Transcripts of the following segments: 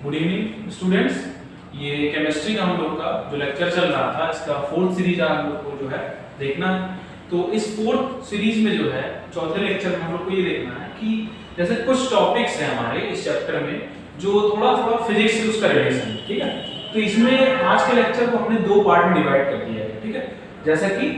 Good evening students. ये chemistry का हम लोग का जो लेक्चर चल रहा था, इसका फोर्थ सीरीज आप लोग को जो है देखना है। तो इस फोर्थ सीरीज में जो है चौथे लेक्चर में हम लोग को ये देखना है कि जैसे कुछ टॉपिक्स हैं हमारे इस चैप्टर में जो थोड़ा थोड़ा फिजिक्स से उसका रिलेशन है, ठीक है। तो इसमें आज के लेक्चर को हमने दो पार्ट में डिवाइड कर दिया है, ठीक है। जैसा कि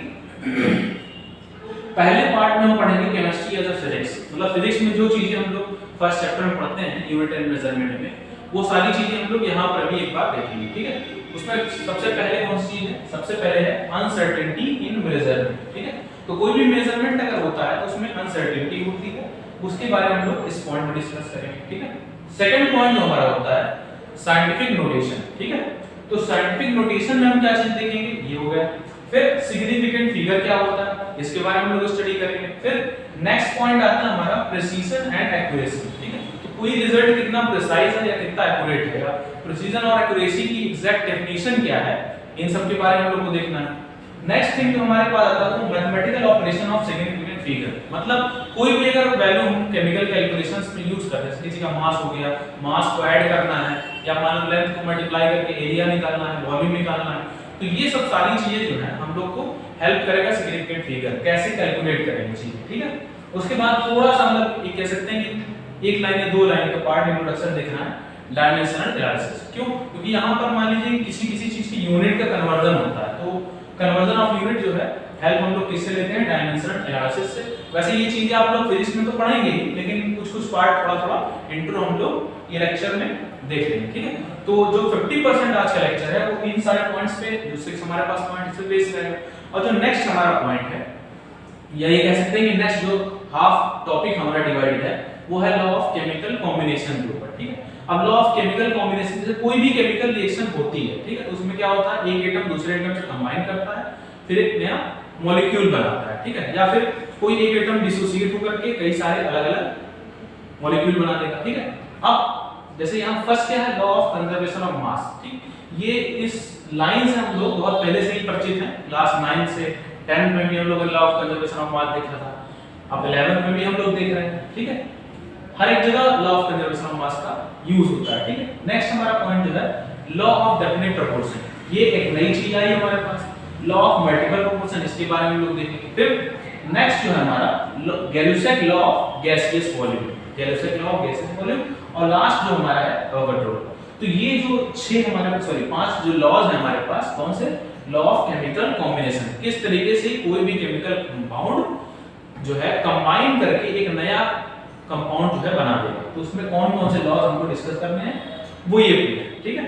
पहले पार्ट में हम पढ़ेंगे केमिस्ट्री एज अ फिजिक्स, मतलब फिजिक्स में जो चीजें हम लोग फर्स्ट चैप्टर में पढ़ते हैं यूनिट एंड मेजरमेंट में, वो सारी चीजें हम लोग यहाँ पर भी एक बार देखेंगे, ठीक है। उसमें सबसे पहले कौन सी चीज है? सबसे पहले है अनसर्टेनिटी इन मेजरमेंट, ठीक है। तो कोई भी मेजरमेंट अगर होता है तो उसमें अनसर्टेनिटी होती है, उसके बारे में हम लोग इस पॉइंट में डिस्कस करेंगे, ठीक है। सेकंड पॉइंट जो हमारा होता है साइंटिफिक नोटेशन, ठीक है। तो साइंटिफिक नोटेशन में हम क्या चीज देखेंगे, ये हो गया। फिर सिग्निफिकेंट फिगर क्या होता है, इसके बारे में हम लोग स्टडी करेंगे। फिर नेक्स्ट पॉइंट आता है हमारा प्रिसीजन एंड एक्यूरेसी, ठीक है। तो कोई रिजल्ट कितना प्रिसाइज है या कितना एक्यूरेट है, या प्रिसीजन और एक्यूरेसी की एग्जैक्ट डेफिनेशन क्या है, इन सब के बारे में हम लोग को देखना है। नेक्स्ट थिंग जो हमारे पास आता है वो mathematical operation of significant figure, मतलब कोई भी अगर वैल्यू हम केमिकल कैलकुलेशंस में यूज करते हैं, किसी का मास हो गया, मास को ऐड करना है, या मान लो लेंथ को मल्टीप्लाई करके एरिया निकालना है, वॉल्यूम निकालना है, तो ये सब सारी चीजें जो है हम लोग को हेल्प करेगा सिग्निफिकेंट फिगर कैसे कैलकुलेट करेंगे चीजें, ठीक है। उसके बाद थोड़ा सा मतलब ये कह सकते हैं कि एक लाइन या दो लाइन का पार्ट इंट्रोडक्शन देखना है डायमेंशनल एनालिसिस। क्यों? क्योंकि यहाँ पर मान लीजिए किसी चीज की यूनिट का कन्वर्जन होता है, तो कन्वर्जन ऑफ यूनिट जो है हेल्प हम लोग किससे लेते हैं? डायमेंशनल एनालिसिस से। वैसे ये चीजें आप लोग फिजिक्स में तो पढ़ेंगे ही, लेकिन कुछ पार्ट थोड़ा इंट्रो हम लोग ये लेक्चर में देख लेंगे, ठीक है। तो जो 50% आज का लेक्चर है वो इन सारे पॉइंट्स पे, जो 6 हमारे पास पॉइंट से बेस रहेगा। और जो नेक्स्ट हमारा पॉइंट है, या ये कह सकते हैं कि नेक्स्ट जो हाफ टॉपिक हमारा डिवाइडेड है वो है लॉ ऑफ केमिकल कॉम्बिनेशन के ऊपर, ठीक है। अब लॉ ऑफ केमिकल कॉम्बिनेशन, जैसे कोई भी केमिकल रिएक्शन होती है, ठीक है, तो उसमें क्या होता है, एक एटम दूसरे एटम से कंबाइन करता है, फिर एक नया मॉलिक्यूल बनाता है, ठीक है। या फिर कोई एक एटम डिसोसिएट होकर के कई सारे अलग-अलग मॉलिक्यूल बना देगा, ठीक है। अब जैसे यहाँ फर्स्ट क्या है, law of conservation of mass, ठीक। ये इस लाइन से हम लोग बहुत पहले से ही परिचित हैं, क्लास 9 से 10 में भी हम लोग law of conservation of mass देख रहा था, अब 11 में भी हम लोग देख रहे हैं, ठीक है। हर एक जगह law of conservation of mass का यूज होता है, ठीक है। नेक्स्ट हमारा पॉइंट जो है लॉ ऑफ डेफिनेट प्रोपोर्शन, ये एक नई चीज आई हमारे पास। लॉ ऑफ मल्टीपल प्रोपोर्शन, इसके बारे में हम लोग देखेंगे। फिर नेक्स्ट जो है हमारा Gay-Lussac law of gaseous volume, Gay-Lussac law of gaseous volume. और लास्ट जो हमारा है अवोगाड्रो। तो ये जो 5 जो लॉज हैं हमारे पास, कौन से? लॉ ऑफ केमिकल कॉम्बिनेशन, किस तरीके से कोई भी केमिकल कंपाउंड जो है कंबाइन करके एक नया कंपाउंड जो है बना देगा। तो उसमें कौन से लॉज हमको डिस्कस करने हैं, वो ये पूरे, ठीक है।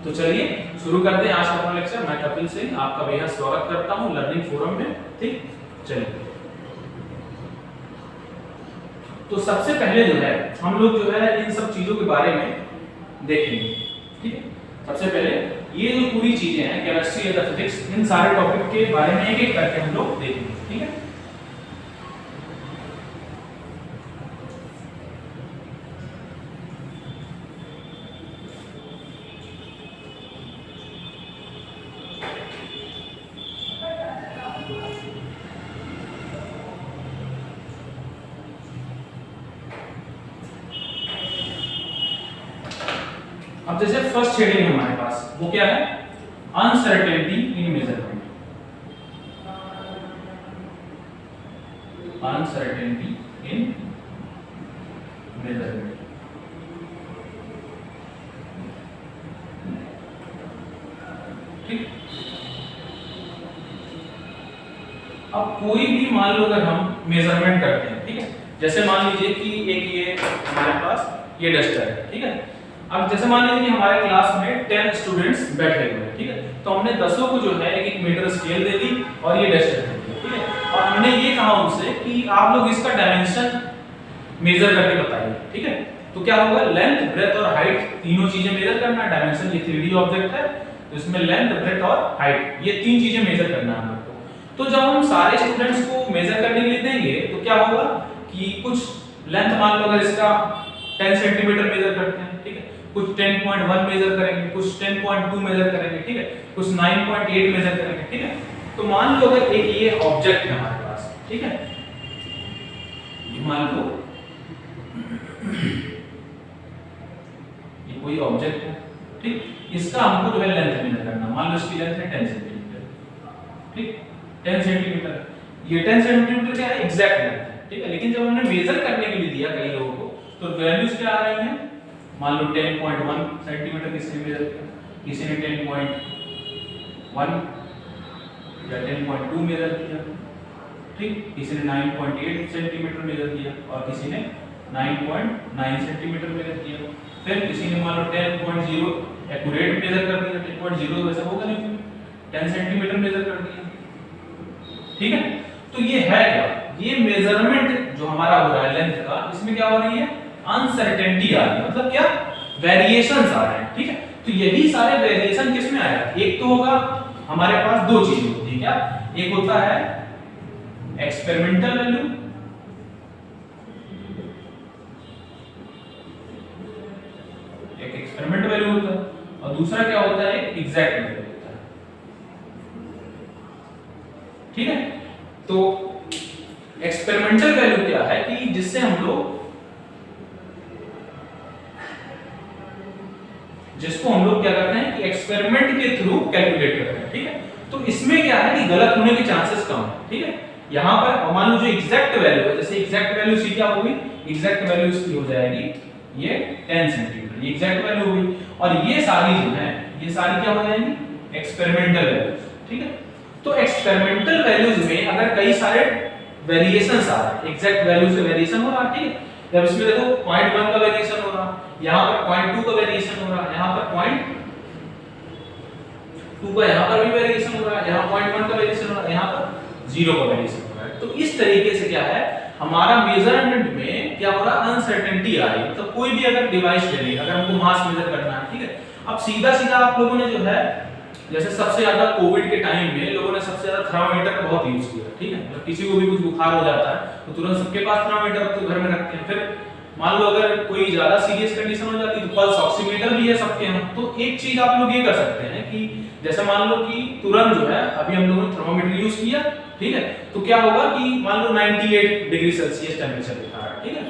तो चलिए शुरू करते हैं आज का अपना लेक्चर। मैं कपिल सिंह आपका बेहद स्वागत करता हूं लर्निंग फोरम में, ठीक। चलिए, तो सबसे पहले जो है हम लोग जो है इन सब चीजों के बारे में देखेंगे, ठीक है। सबसे पहले ये जो पूरी चीजें हैं केमिस्ट्री एंड फिजिक्स, इन सारे टॉपिक के बारे में एक एक करके हम लोग देखेंगे, ठीक है। अब जैसे फर्स्ट हेडिंग है हमारे पास, वो क्या है? अनसर्टेनिटी इन मेजरमेंट, अनसर्टेनिटी इन मेजरमेंट। ठीक। अब कोई भी मान लो अगर हम मेजरमेंट करते हैं, ठीक है, जैसे मान लीजिए कि एक ये हमारे पास ये डस्टर है, ठीक है। अब जैसे मान लीजिए कि हमारे क्लास में 10 स्टूडेंट्स बैठे हुए हैं, ठीक है। तो हमने 10 को जो है एक मीटर स्केल दे दी और ये डस्टर दे दी, ठीक है। और हमने ये कहा उनसे कि आप लोग इसका डायमेंशन मेजर करके बताइए, ठीक है। तो क्या होगा, लेंथ, ब्रेथ और हाइट तीनों चीजें मेजर करना है। डायमेंशन ये 3D ऑब्जेक्ट है, तो इसमें लेंथ, ब्रेथ और हाइट ये तीन चीजें मेजर करना है हमको। तो जब हम सारे स्टूडेंट्स को मेजर करने के लिए देंगे तो क्या होगा कि कुछ लेंथ मान लो अगर इसका 10 सेंटीमीटर मेजर करते हैं, ठीक है, कुछ 10.1 मेजर करेंगे, कुछ 10.2 मेजर करेंगे, ठीक है, कुछ 9.8 मेजर करेंगे, ठीक है। तो मान लो अगर एक ये ऑब्जेक्ट है हमारे पास, ठीक है, ये मान लो ये कोई ऑब्जेक्ट है, ठीक, इसका हमको जो है लेंथ मेजर करना। मान लो इसकी लेंथ है 10 सेंटीमीटर, ठीक, 10 सेंटीमीटर। ये 10 सेंटीमीटर क्या है, एग्जैक्ट लेंथ है, ठीक है। लेकिन जब हमने मेजर करने के लिए दिया कई लोगों को, तो वैल्यूज क्या आ रही हैं, मान लो 10.1 सेंटीमीटर किसी ने मेजर किया, किसी ने 10.1 या 10.2 मेजर किया, ठीक, किसी ने 9.8 सेंटीमीटर मेजर किया और किसी ने 9.9 सेंटीमीटर मेजर किया। फिर किसी ने मान लो 10.0 एक्यूरेट मेजर कर दिया, 10.0 वैसा होगा नहीं, 10 सेंटीमीटर मेजर कर दिया, ठीक है। तो ये है क्या, ये मेजरमेंट जो हमारा हो रहा है लेंथ का, इसमें क्या हो रही है, अनसर्टेनिटी आ रही है, मतलब क्या, वेरिएशंस आ रहे हैं, ठीक है। तो यही सारे वेरिएशन किसमें आएगा, एक तो होगा हमारे पास दो चीजें होती है, क्या, एक होता है एक्सपेरिमेंटल वैल्यू, एक एक्सपेरिमेंटल वैल्यू होता है, और दूसरा क्या होता है, एग्जैक्ट वैल्यू होता है, ठीक है। तो एक्सपेरिमेंटल वैल्यू क्या है कि जिससे हम लोग, जिसको हम लोग क्या करते हैं कि एक्सपेरिमेंट के थ्रू कैलकुलेट करते हैं, ठीक है। तो इसमें क्या है कि गलत होने के चांसेस कम है, ठीक है। यहां पर मान लो जो एग्जैक्ट वैल्यू है, जैसे एग्जैक्ट वैल्यू सी क्या होगी, एग्जैक्ट वैल्यू इसकी हो जाएगी ये 10 सेंटीमीटर, ये एग्जैक्ट वैल्यू होगी, और ये सारी जो है, ये सारी क्या हो जाएंगी, एक्सपेरिमेंटल वैल्यूज, ठीक है। तो एक्सपेरिमेंटल वैल्यूज में अगर कई सारे वेरिएशंस आ रहे हैं, एग्जैक्ट वैल्यू से वेरिएशन हो रहा है, ठीक है। जब इसमें देखो 0.1 का वेरिएशन हो रहा है, यहां पर 0.2 का वेरिएशन हो रहा है, यहां पर 0.2 का यहां पर भी वेरिएशन हो रहा है, यहां 0.1 का वेरिएशन हो रहा है, यहां पर 0 का वेरिएशन हो रहा है। तो इस तरीके से क्या है, हमारा मेजरमेंट में क्या हो रहा है, अनसर्टेनिटी आ रही है। तो कोई भी अगर डिवाइस ले लें, अगर हमको मास मेजर करना है, ठीक है, अब सीधा सीधा आप लोगों ने जो है, जैसे सबसे ज्यादा कोविड के टाइम में लोगों ने सबसे ज्यादा थर्मामीटर का बहुत यूज किया, ठीक है। मतलब किसी को भी कुछ बुखार हो जाता है तो तुरंत सबके पास थर्मामीटर तो घर में रखते हैं। फिर मान लो अगर कोई ज्यादा सीरियस कंडीशन हो जाती है तो पल्स ऑक्सीमीटर भी है सबके यहाँ। तो एक चीज आप लोग ये कर सकते हैं कि जैसे मान लो कि तुरंत जो है, अभी हम लोगों ने थर्मामीटर यूज किया, ठीक है, तो क्या होगा कि मान लो 98 डिग्री सेल्सियस टेम्परेचर दिखा रहा है, ठीक है।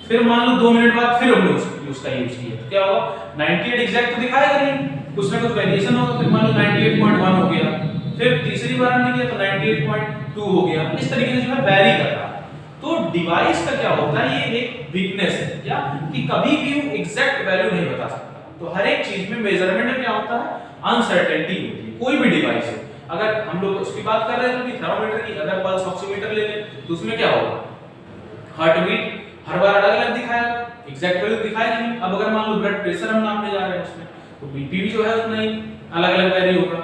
फिर मान लो 2 मिनट बाद फिर हम लोग उसका यूज किया, तो क्या होगा, 98 एग्जैक्ट तो दिखाएगा नहीं, कुछ ना कुछ वेरिएशन होगा। फिर मान लो 98.1 हो गया, फिर तीसरी बार हमने किया तो 98.2 हो गया। इस तरीके से जो है वैरी कर रहा है। तो डिवाइस का क्या होता है, ये एक वीकनेस है क्या, कि कभी भी वो एग्जैक्ट वैल्यू नहीं बता सकता। तो हर एक चीज में मेजरमेंट में क्या होता है, अनसर्टेनिटी होती है। कोई भी डिवाइस हो, अगर हम लोग उसकी बात कर रहे हैं तो थर्मामीटर की, अगर पल्स ऑक्सीमीटर ले लें तो उसमें क्या होगा, हार्ट बीट हर बार अलग अलग दिखाएगा, एग्जैक्ट वैल्यू दिखाएगा नहीं। अब अगर मान लो ब्लड प्रेशर हम नापने जा रहे हैं उसमें, तो बीपी भी जो है उतना ही अलग अलग वैल्यू होगा।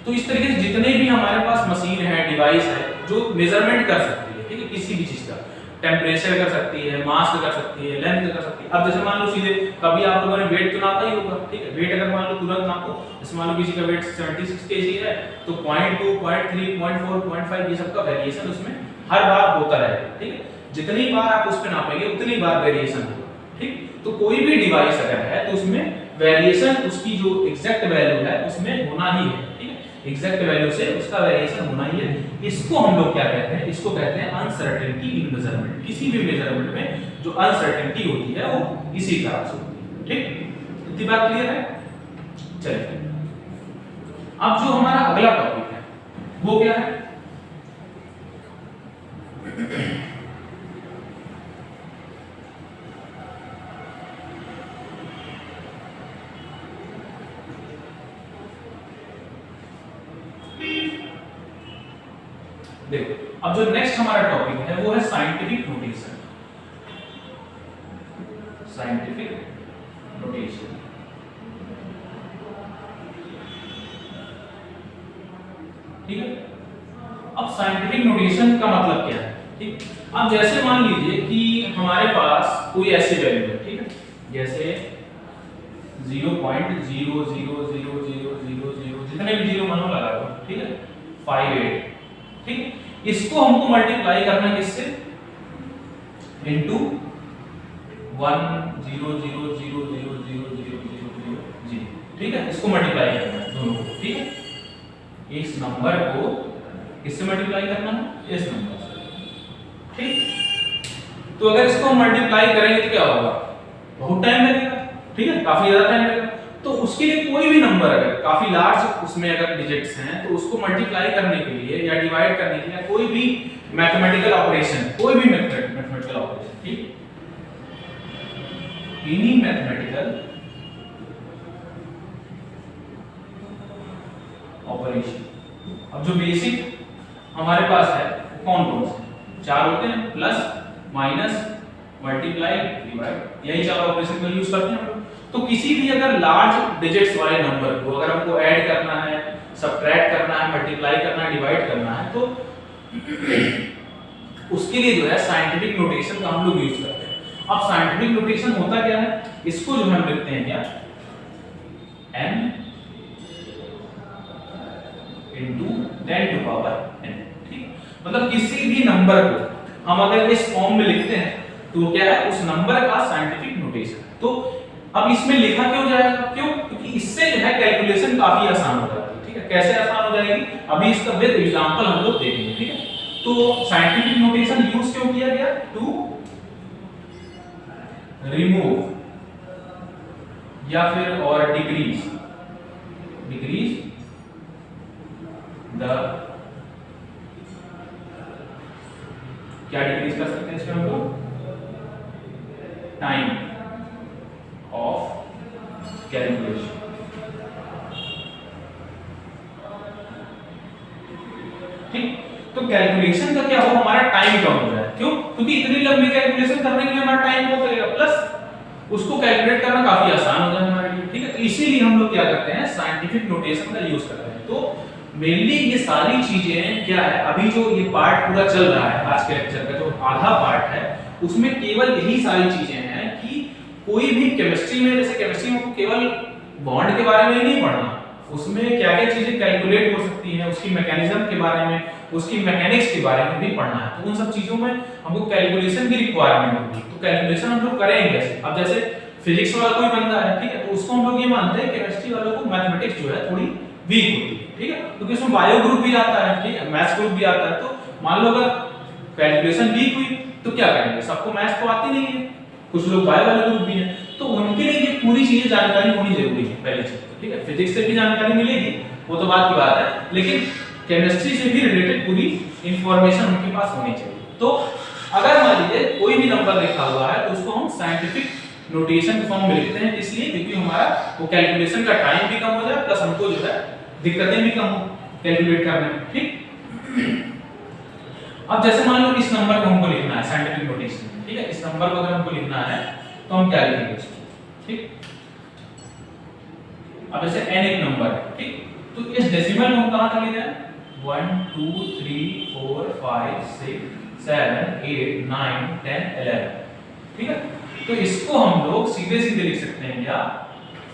तो इस तरीके से जितने भी हमारे पास मशीन है, डिवाइस है जो मेजरमेंट कर सकती है, ठीक है, किसी भी चीज का, टेम्परेचर कर सकती है, मास कर सकती है, लेंथ कर सकती है। अब जैसे मान लो सीधे कभी आप लोगों ने वेट तो नापा ही होगा, ठीक है, वेट अगर मान लो तुरंत नापो, जैसे मान लो किसी का वेट 76 केजी है तो 0.2 0.3 0.4 0.5 ये सब का वेरिएशन उसमें हर बार होता रहेगा, ठीक है। जितनी बार आप उस पे नापेंगे उतनी बार वेरिएशन होगा, ठीक। तो कोई भी डिवाइस अगर है तो उसमें वेरिएशन, उसकी जो एग्जैक्ट वैल्यू है उसमें होना ही है, ठीक है, एग्जैक्ट वैल्यू से उसका वेरिएशन होना ही है। इसको हम लोग क्या कहते हैं, इसको कहते हैं अनसर्टेनिटी इन मेजरमेंट। किसी भी मेजरमेंट में जो अनसर्टेनिटी होती है वो इसी तरह से होती है, ठीक। इतनी बात क्लियर है। चलिए अब जो हमारा अगला टॉपिक है वो क्या है, देखो अब जो नेक्स्ट हमारा टॉपिक है वो है साइंटिफिक नोटेशन। साइंटिफिक नोटेशन, ठीक है। अब साइंटिफिक नोटेशन का मतलब क्या है, ठीक। अब जैसे मान लीजिए कि हमारे पास कोई ऐसी वैल्यू है, ठीक है, जैसे 0.000000 जितने भी जीरो मानो लगा दो, ठीक है, 58, ठीक। इसको हमको मल्टीप्लाई करना किससे, इनटू 100000000, ठीक है, इसको मल्टीप्लाई करना है दोनों को, ठीक है। इस नंबर को किससे मल्टीप्लाई करना है, इस नंबर से, ठीक। तो अगर इसको हम मल्टीप्लाई करेंगे तो क्या होगा, बहुत टाइम लगेगा, ठीक है, काफी ज्यादा टाइम लगेगा। तो उसके लिए कोई भी नंबर अगर काफी लार्ज उसमें अगर डिजिट्स हैं तो उसको मल्टीप्लाई करने के लिए या डिवाइड करने के लिए कोई भी मैथमेटिकल ऑपरेशन, कोई भी मैथमेटिकल ऑपरेशन, ठीक, एनी मैथमेटिकल ऑपरेशन। अब जो बेसिक हमारे पास है कौन कौन से चार होते हैं, प्लस माइनस मल्टीप्लाई डिवाइड, यही चार ऑपरेशन का यूज करते हैं हम लोग। तो किसी भी अगर लार्ज डिजिट्स वाले नंबर को अगर हमको ऐड करना है, सबट्रैक्ट करना है, मल्टीप्लाई करना है, डिवाइड करना है, तो उसके लिए जो है साइंटिफिक नोटेशन का हम लोग यूज करते हैं। अब साइंटिफिक नोटेशन होता क्या है, इसको जो हम लिखते हैं क्या, n into 10 to power n, ठीक। मतलब किसी भी नंबर को हम अगर इस फॉर्म में लिखते हैं तो क्या है, उस नंबर का साइंटिफिक नोटेशन। तो अब इसमें लिखा क्यों जाएगा, क्यों, क्योंकि इससे जो है कैलकुलेशन काफी आसान हो जाती है, ठीक है। कैसे आसान हो जाएगी, अभी इसका विद एग्जांपल हम लोग देखेंगे, ठीक है। तो साइंटिफिक नोटेशन यूज क्यों किया गया, टू रिमूव या फिर और डिक्रीज द, क्या डिक्रीज कर सकते हैं इसमें हम लोग, टाइम ऑफ कैलकुलेशन, ठीक। तो कैलकुलेशन का क्या हो, हमारा टाइम कम हो जाए, क्यों, क्योंकि इतनी लंबी कैलकुलेशन करने के लिए हमारा टाइम बहुत लगेगा, प्लस उसको कैलकुलेट करना काफी आसान हो जाए हमारे लिए, ठीक है। तो इसीलिए हम लोग क्या करते हैं, साइंटिफिक नोटेशन का यूज करते हैं। तो मेनली ये सारी चीजें क्या है, अभी जो ये पार्ट पूरा चल रहा है आज के लेक्चर का जो आधा पार्ट है, उसमें केवल यही सारी चीजें हैं कि कोई भी केमिस्ट्री में, जैसे केमिस्ट्री में केवल बॉन्ड के बारे में ही नहीं पढ़ना, उसमें क्या क्या चीजें कैलकुलेट हो सकती हैं, उसकी मैकेनिज्म के बारे में, उसकी मैकेनिक्स के बारे में भी पढ़ना है। तो उन सब चीजों में हमको कैलकुलेशन की रिक्वायरमेंट होगी। तो कैलकुलेशन हम लोग करेंगे कैसे, अब जैसे फिजिक्स वाला कोई बंदा है, ठीक है, तो उसको हम लोग ये मानते हैं केमिस्ट्री वालों को मैथमेटिक्स जो है थोड़ी वीक होती है, ठीक है, क्योंकि उसमें बायो ग्रुप भी आता है, ठीक है, मैथ्स ग्रुप भी आता है। तो मान लो अगर कैलकुलेशन वीक हुई तो क्या करेंगे, सबको मैथ्स तो आती नहीं है, कुछ लोग बायो वाले ग्रुप भी हैं, तो उनके लिए ये पूरी चीजें जानकारी होनी जरूरी है पहली चीज, ठीक है। फिजिक्स से भी जानकारी मिलेगी, वो तो बात की बात है, लेकिन केमिस्ट्री से भी रिलेटेड पूरी इंफॉर्मेशन उनके पास होनी चाहिए। तो अगर मान लीजिए कोई भी नंबर लिखा हुआ है तो उसको हम साइंटिफिक नोटेशन फॉर्म में लिखते हैं, इसलिए क्योंकि हमारा वो कैलकुलेशन का टाइम भी कम हो जाए, प्लस हमको जो है दिक्कतें भी कम हो कैलकुलेट करने में, ठीक। अब जैसे मान लो इस नंबर को हमको लिखना है साइंटिफिक नोटेशन, ठीक है, इस नंबर को अगर हमको लिखना है तो हम क्या लिखेंगे इसको, ठीक। अब जैसे n एक नंबर है, ठीक, तो इस डेसिमल में हम कहां तक ले जाएं, 1 2 3 4 5 6 7 8 9 10 11, ठीक है। तो इसको हम लोग सीधे सीधे लिख सकते हैं क्या,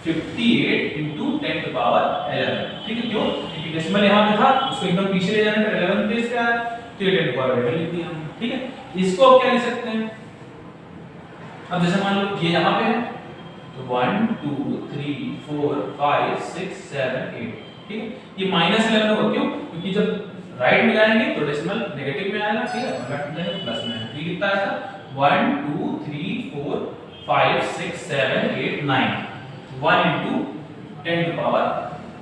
58 into 10 to power 11, ठीक है। क्यों, क्योंकि डेसिमल यहाँ पे था, उसको एकदम पीछे ले जाने पर 11 प्लेस पे आया, तो 10 to power 11 लिख दिया हमने, ठीक है। इसको अब क्या लिख सकते हैं, अब जैसे मान लो ये यहाँ पे है तो 1 2 3 4 5 6 7 8, ठीक है। ये -11 होगा, क्यों, क्योंकि जब राइट में जाएंगे तो डेसिमल नेगेटिव में आएगा, ठीक है, और लेफ्ट में जाएंगे प्लस में, ठीक, कितना आएगा 1 2 3 4 5 6 7 8 9, 1 into 10 to power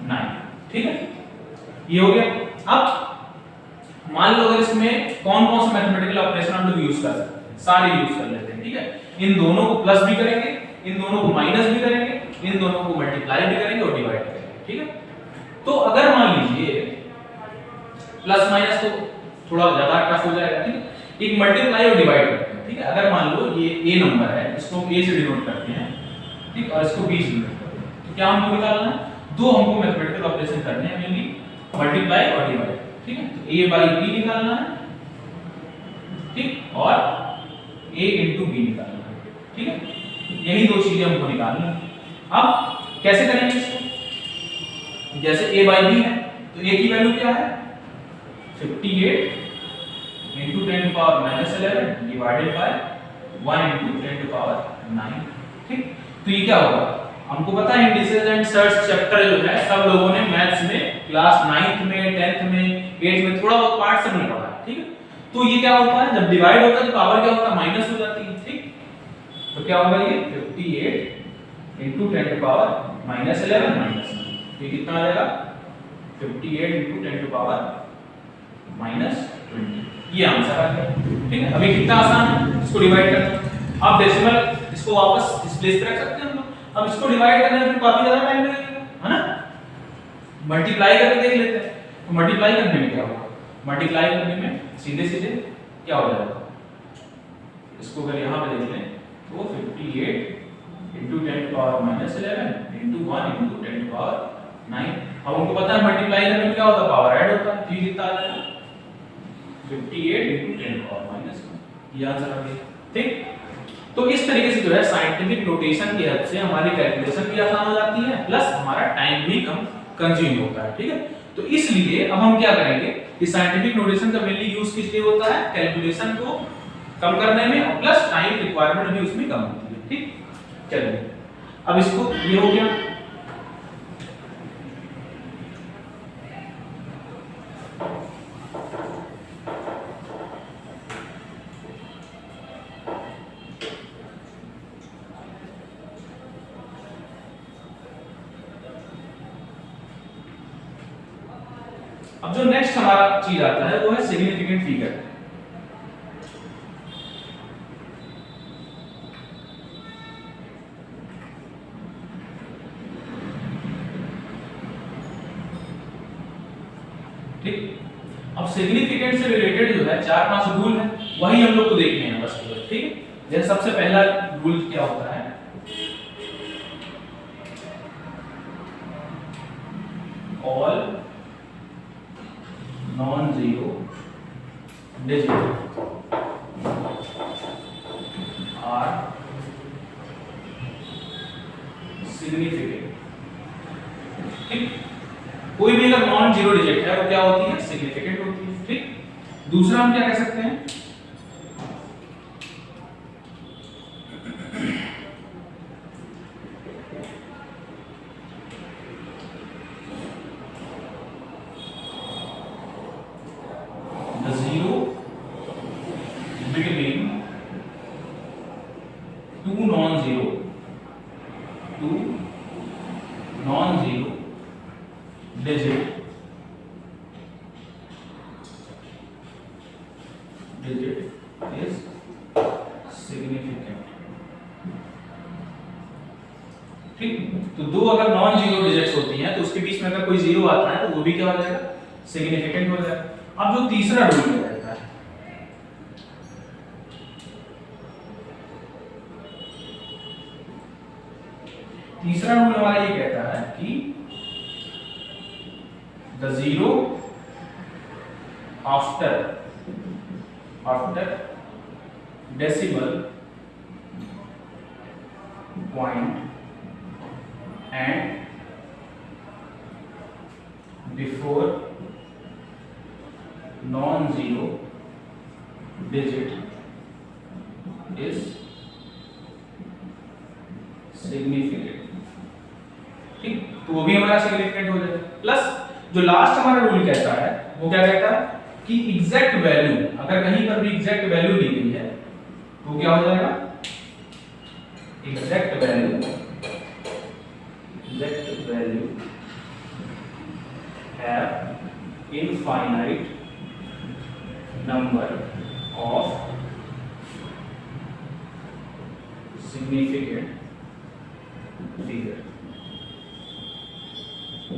9, ठीक है, ये हो गया। अब मान लो अगर इसमें कौन कौन से मैथमेटिकल ऑपरेशन हम लोग यूज कर सकते हैं, सारे यूज कर लेते हैं, ठीक है। इन दोनों को प्लस भी करेंगे, इन दोनों को माइनस भी करेंगे, इन दोनों को मल्टीप्लाई भी करेंगे और डिवाइड करेंगे, ठीक है। तो अगर मान लीजिए प्लस माइनस तो थोड़ा ज्यादा टफ हो जाएगा, ठीक है, एक मल्टीप्लाई और डिवाइड करते हैं, ठीक है। अगर मान लो ये a नंबर है, इसको हम a से डिनोट करते हैं, ठीक, और इसको b से डिनोट करते हैं, तो क्या हमको निकालना है, दो हमको मैथमेटिकल ऑपरेशन करने हैं, मेनली मल्टीप्लाई और डिवाइड, ठीक है। तो a by b निकालना है, ठीक, और a into b निकालना है, ठीक है। यही दो चीजें हमको निकालनी है। अब कैसे करेंगे इसको, जैसे a by b है तो a की वैल्यू क्या है, 58 into 10 to power -11 divided by 1 into 10 to power 9, ठीक। तो ये क्या होगा, हमको पता है इंडिसेस एंड सर्च चैप्टर जो है सब लोगों ने मैथ्स में क्लास 9th में 10th में 8th में थोड़ा बहुत पार्ट से पढ़ा है, ठीक है। तो ये क्या होता है, जब डिवाइड होता है तो पावर क्या होता है, माइनस हो जाती है, ठीक। तो क्या होगा ये 58 into 10 to power minus 11 minus 1, ये कितना आ जाएगा 58 इंटू 10 टू पावर माइनस 20, ये आंसर आ गया। ठीक है, अभी कितना आसान है इसको डिवाइड करना। अब डेसिमल इसको वापस इस प्लेस पे रख सकते हैं हम लोग। अब इसको डिवाइड करने में काफी ज्यादा टाइम लगेगा, है ना। मल्टीप्लाई करके देख लेते हैं। तो मल्टीप्लाई करने में क्या होगा, मल्टीप्लाई करने में सीधे सीधे क्या हो जाएगा, इसको अगर यहाँ पे देख लें तो 58 into 10 to power minus 11 into 1 into 10 to power 9। अब हमको पता है मल्टीप्लाई करने में क्या होता है, पावर ऐड होता है, तो ये कितना आ जाएगा 58 इंटू 10 टू पावर माइनस 1, ये आंसर आ गया। ठीक, तो इस तरीके से जो है साइंटिफिक नोटेशन की हेल्प से हमारी कैलकुलेशन भी आसान हो जाती है, प्लस हमारा टाइम भी कम कंज्यूम होता है। ठीक है, तो इसलिए अब हम क्या करेंगे कि साइंटिफिक नोटेशन का मेनली यूज किस लिए होता है, कैलकुलेशन को कम करने में, और प्लस टाइम रिक्वायरमेंट भी उसमें कम होती है। ठीक, चलिए अब इसको ये हो गया। अब जो नेक्स्ट हमारा चीज आता है वो है सिग्निफिकेंट फिगर। ठीक, अब सिग्निफिकेंट से रिलेटेड जो है 4-5 रूल है, वही हम लोग को देखने हैं बस। ठीक है, जैसे सबसे पहला रूल क्या होता है, all non-zero digit are significant। ठीक, कोई भी अगर नॉन जीरो डिजिट है वो क्या होती है, सिग्निफिकेंट होती है। ठीक, दूसरा हम क्या कह सकते हैं, तो दो अगर नॉन जीरो डिजिट्स होती हैं तो उसके बीच में अगर कोई जीरो आता है तो वो भी क्या हो जाएगा, सिग्निफिकेंट हो जाएगा। अब जो तीसरा रूल क्या कहता है, तीसरा रूल हमारा ये कहता है कि the zero after decimal point and before non-zero digit is significant। ठीक, तो वो भी हमारा सिग्निफिकेंट हो जाएगा। प्लस जो लास्ट हमारा रूल कहता है वो क्या कहता है कि एग्जैक्ट वैल्यू, अगर कहीं पर भी एग्जैक्ट वैल्यू दी गई है तो क्या हो जाएगा, exact value have infinite number of significant figure.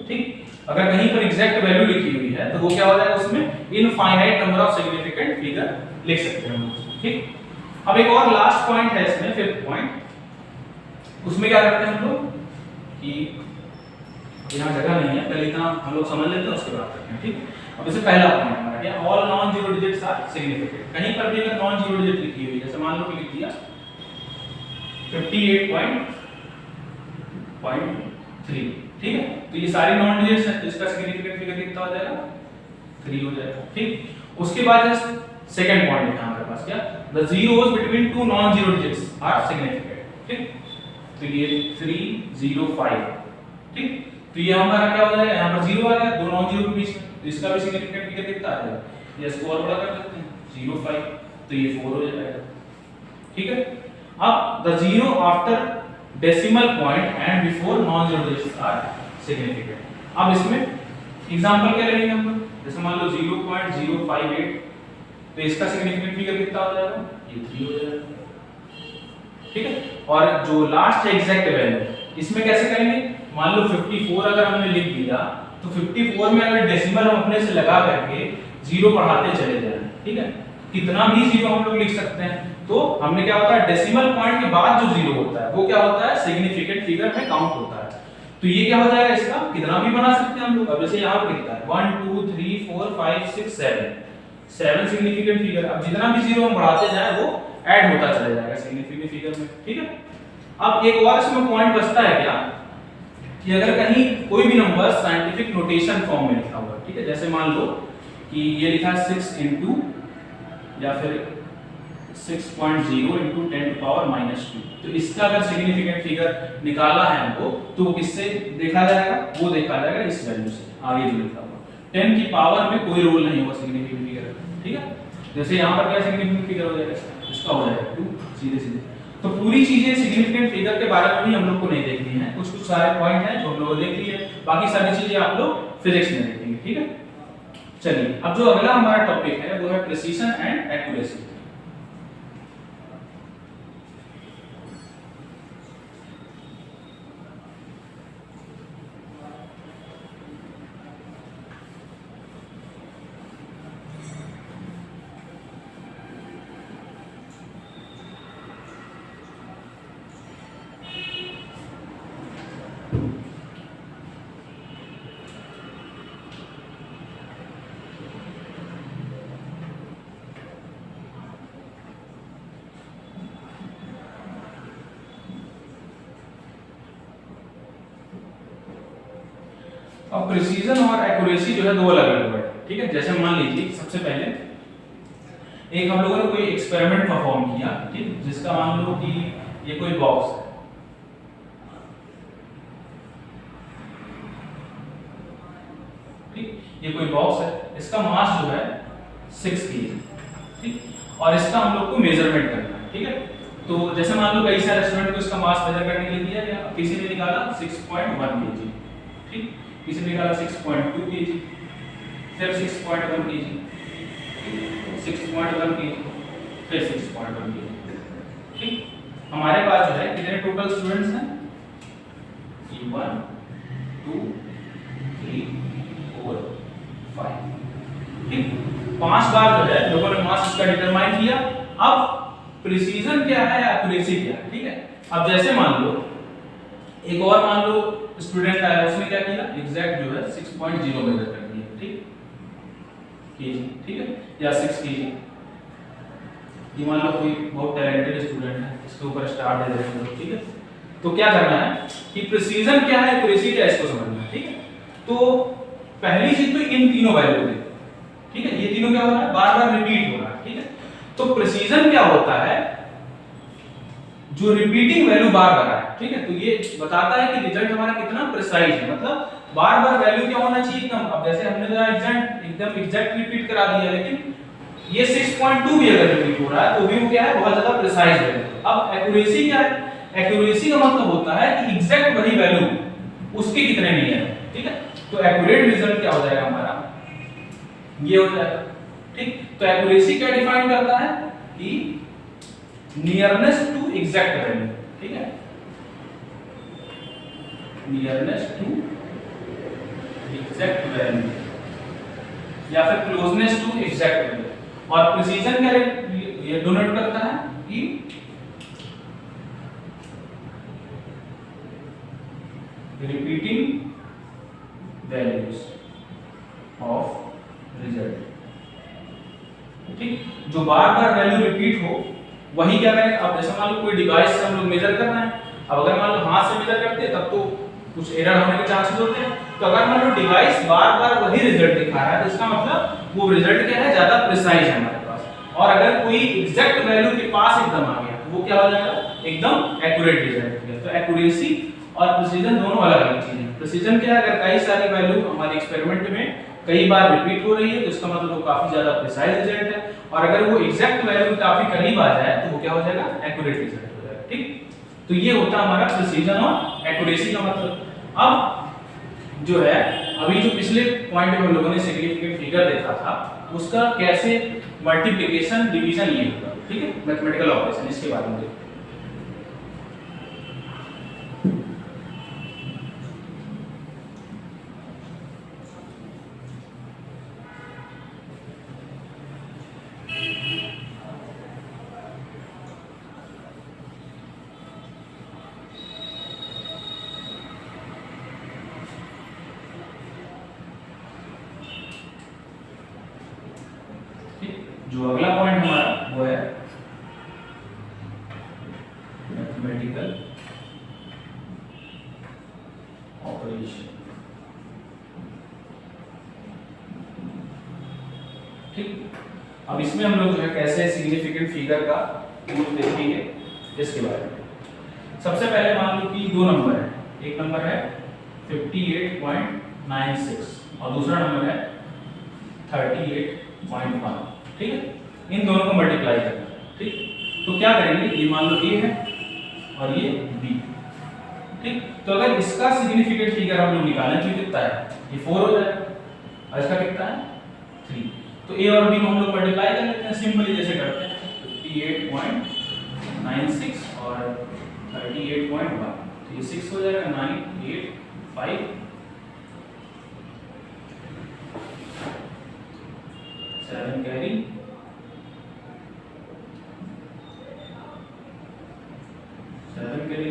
ठीक, अगर कहीं पर एग्जैक्ट वैल्यू लिखी हुई है तो वो क्या हो जाएगा, उसमें infinite number of significant figure लिख सकते हैं हम। ठीक, अब एक और लास्ट पॉइंट है इसमें, फिफ्थ पॉइंट, उसमें क्या करते हैं हम लोग कि यहाँ जगह नहीं है, पहले इतना हम लोग समझ लेते हैं उसके बाद करते हैं। ठीक, अब जैसे पहला पॉइंट हमारा क्या, all non zero digits are significant. कहीं पर भी अगर नॉन जीरो डिजिट लिखी हुई है, जैसे मान लो कि लिख दिया 58.3, ठीक है, तो ये सारी नॉन डिजिट्स हैं, तो इसका सिग्निफिकेंट फिगर कितना हो जाएगा, 3 हो जाएगा। ठीक, उसके बाद है सेकंड पॉइंट है हमारे पास क्या, the zeros between two non zero digits are significant. ठीक, तो ये 305। ठीक, तो ये हमारा क्या हो जाएगा, यहाँ पर 0 आ गया, दो नॉन जीरो के बीच में, तो इसका भी सिग्निफिकेंट फिगर कितना आ जाएगा, ये इसको और बड़ा कर देते हैं 05, तो ये 4 हो जाएगा। ठीक है, अब the zero after decimal point and before non zero digits are significant. अब इसमें एग्जांपल क्या लेंगे हम लोग, जैसे मान लो 0.058, तो इसका सिग्निफिकेंट फिगर कितना हो जाएगा, ये 3 हो जाएगा, ठीक है। और जो लास्ट है एग्जैक्ट वैल्यू, इसमें कैसे करेंगे, मान लो 54 अगर हमने लिख दिया तो 54 में अगर डेसिमल हम अपने से लगा करके जीरो बढ़ाते चले जाएं, ठीक है, कितना भी जीरो हम लोग लिख सकते हैं। तो हमने क्या होता है, डेसिमल पॉइंट के बाद जो जीरो होता है वो क्या होता है, सिग्निफिकेंट फिगर में काउंट होता है। तो ये क्या हो जाएगा, इसका कितना भी बना सकते हैं हम लोग। अब जैसे यहाँ पर लिखता है 1 2 3 4 5 6 7 सिग्निफिकेंट फिगर। अब जितना भी जीरो हम बढ़ाते जाए वो ऐड होता चला जाएगा सिग्निफिकेंट फिगर में, ठीक है। अब एक और इसमें पॉइंट बचता है क्या, कि अगर कहीं कोई भी नंबर साइंटिफिक नोटेशन फॉर्म में लिखा हुआ है, ठीक है, जैसे मान लो कि ये लिखा है 6 into या फिर 6.0 into 10⁻², तो इसका अगर सिग्निफिकेंट फिगर निकाला है हमको तो किससे देखा जाएगा, वो देखा जाएगा इस वैल्यू से, आगे जो लिखा हुआ 10 की पावर में कोई रोल नहीं होगा सिग्निफिकेंट फिगर, ठीक है। जैसे यहाँ पर क्या सिग्निफिकेंट फिगर हो जाएगा, इसका हो जाएगा 2 सीधे सीधे। तो पूरी चीजें सिग्निफिकेंट फिगर के बारे में भी हम लोग को नहीं देखनी है, कुछ कुछ सारे पॉइंट हैं जो हम लोग देख लिए, बाकी सारी चीजें आप लोग फिजिक्स में देखेंगे, ठीक है। चलिए अब जो अगला हमारा टॉपिक है वो है प्रिसीजन एंड एक्यूरेसी। अब प्रिसीजन और एक्यूरेसी जो है दो अलग अलग वर्ड, ठीक है। जैसे मान लीजिए सबसे पहले एक हम लोगों ने कोई एक्सपेरिमेंट परफॉर्म किया, ठीक, जिसका मान लो कि ये कोई बॉक्स है, ठीक, ये कोई बॉक्स है, इसका मास जो है 6 kg, ठीक, और इसका हम लोग को मेजरमेंट करना है, ठीक है। तो जैसे मान लो कई सारे स्टूडेंट को इसका मास मेजर करने के लिए दिया गया, किसी ने निकाला 6.1 kg, ठीक, किसी ने निकाला 6.2 kg, फिर 6.1 kg, 6.1 kg, फिर 6.1 kg, ठीक। हमारे पास जो है कितने टोटल स्टूडेंट्स हैं, 1 2 3 4 5, ठीक, 5 बार जो है लोगों ने मास इसका डिटरमाइन किया। अब प्रिसीजन क्या है, एक्यूरेसी क्या है, ठीक है। अब जैसे मान लो एक और मान लो स्टूडेंट आया, उसने क्या किया, एग्जैक्ट जो है 6.0 मेजर कर दिया, ठीक, केजी, ठीक है, या 6 kg। ये मान लो कोई बहुत टैलेंटेड स्टूडेंट है, इसके ऊपर स्टार दे देते हैं, ठीक है। तो क्या करना है कि प्रिसीजन क्या है, एक्यूरेसी क्या है, इसको समझना है, ठीक है। तो पहली चीज तो इन तीनों वैल्यू दे, ठीक है, ये तीनों क्या हो रहा है, बार बार रिपीट हो रहा है, ठीक है। तो प्रिसीजन क्या होता है, जो रिपीटिंग वैल्यू बार बार है, ठीक है। तो ये बताता है कि रिजल्ट हमारा कितना प्रिसाइज है, मतलब बार बार वैल्यू क्या होना चाहिए, एकदम। अब जैसे हमने जरा एकदम एग्जैक्ट रिपीट करा दिया, लेकिन ये 6.2 भी अगर रिपीट हो रहा है तो भी वो क्या है, बहुत ज्यादा प्रिसाइज है। अब एक्यूरेसी क्या है, एक्यूरेसी का मतलब होता है कि एग्जैक्ट वही वैल्यू उसके कितने नियर है, ठीक है। तो एक्यूरेट रिजल्ट क्या हो जाएगा हमारा, ये हो जाएगा, ठीक। तो एक्यूरेसी क्या डिफाइन करता है कि नियरनेस टू एग्जैक्ट वैल्यू, ठीक है, नियरनेस टू एग्जैक्ट वैल्यू या फिर क्लोजनेस टू एग्जैक्ट वैल्यू। और प्रिसीजन क्या ये डिनोट करता है कि रिपीटिंग वैल्यूज ऑफ रिजल्ट, ठीक, जो बार बार वैल्यू रिपीट हो वही क्या करें। अब जैसे मान लो कोई डिवाइस से हम लोग मेजर कर रहे हैं, अब अगर मान लो हाथ से मेजर करते हैं तब तो कुछ एरर होने के चांसेस होते हैं। तो अगर मान लो डिवाइस बार बार वही रिजल्ट दिखा रहा है तो इसका मतलब वो रिजल्ट क्या है, ज्यादा प्रिसाइज है हमारे पास। और अगर कोई एग्जैक्ट वैल्यू के पास एकदम आ गया तो वो क्या हो जाएगा, एकदम एक्यूरेट रिजल्ट हो गया। तो एक्यूरेसी और प्रिसीजन दोनों अलग अलग चीजें हैं। प्रिसीजन क्या है, अगर कई सारी वैल्यू हमारे एक्सपेरिमेंट में कई बार रिपीट हो रही है तो इसका मतलब वो काफी ज्यादा प्रिसाइज रिजल्ट है। और अगर वो एग्जैक्ट वैल्यू काफी करीब आ जाए तो वो क्या हो जाएगा, एक्यूरेट रिजल्ट हो जाएगा, ठीक। तो ये होता है हमारा प्रिसीजन और एक्यूरेसी का मतलब। अब जो है अभी जो पिछले पॉइंट में हम लोगों ने सिग्निफिकेंट फिगर देखा था उसका कैसे मल्टीप्लिकेशन डिवीजन ये होगा, ठीक है, मैथमेटिकल ऑपरेशन, इसके बारे में देखते हैं। जो अगला पॉइंट हमारा वो है मैथमेटिकल ऑपरेशन, ठीक। अब इसमें हम लोग जो है कैसे सिग्निफिकेंट फिगर का यूज देखेंगे इसके बारे में। सबसे पहले मान लो कि दो नंबर है, एक नंबर है 58.96 और दूसरा नंबर है 38.1, ठीक है। इन दोनों को मल्टीप्लाई करना है, ठीक। तो क्या करेंगे, ये मान लो ए है और ये बी, ठीक। तो अगर इसका सिग्निफिकेंट फिगर हम लोग निकालें तो कितना है, ये 4 हो जाएगा और इसका कितना है 3। तो ए और बी को हम लोग मल्टीप्लाई कर लेते हैं सिंपली, जैसे करते हैं 58.96 और 38.1, तो ये 6 हो जाएगा, 9 8 5 7 कैरी 7 कैरी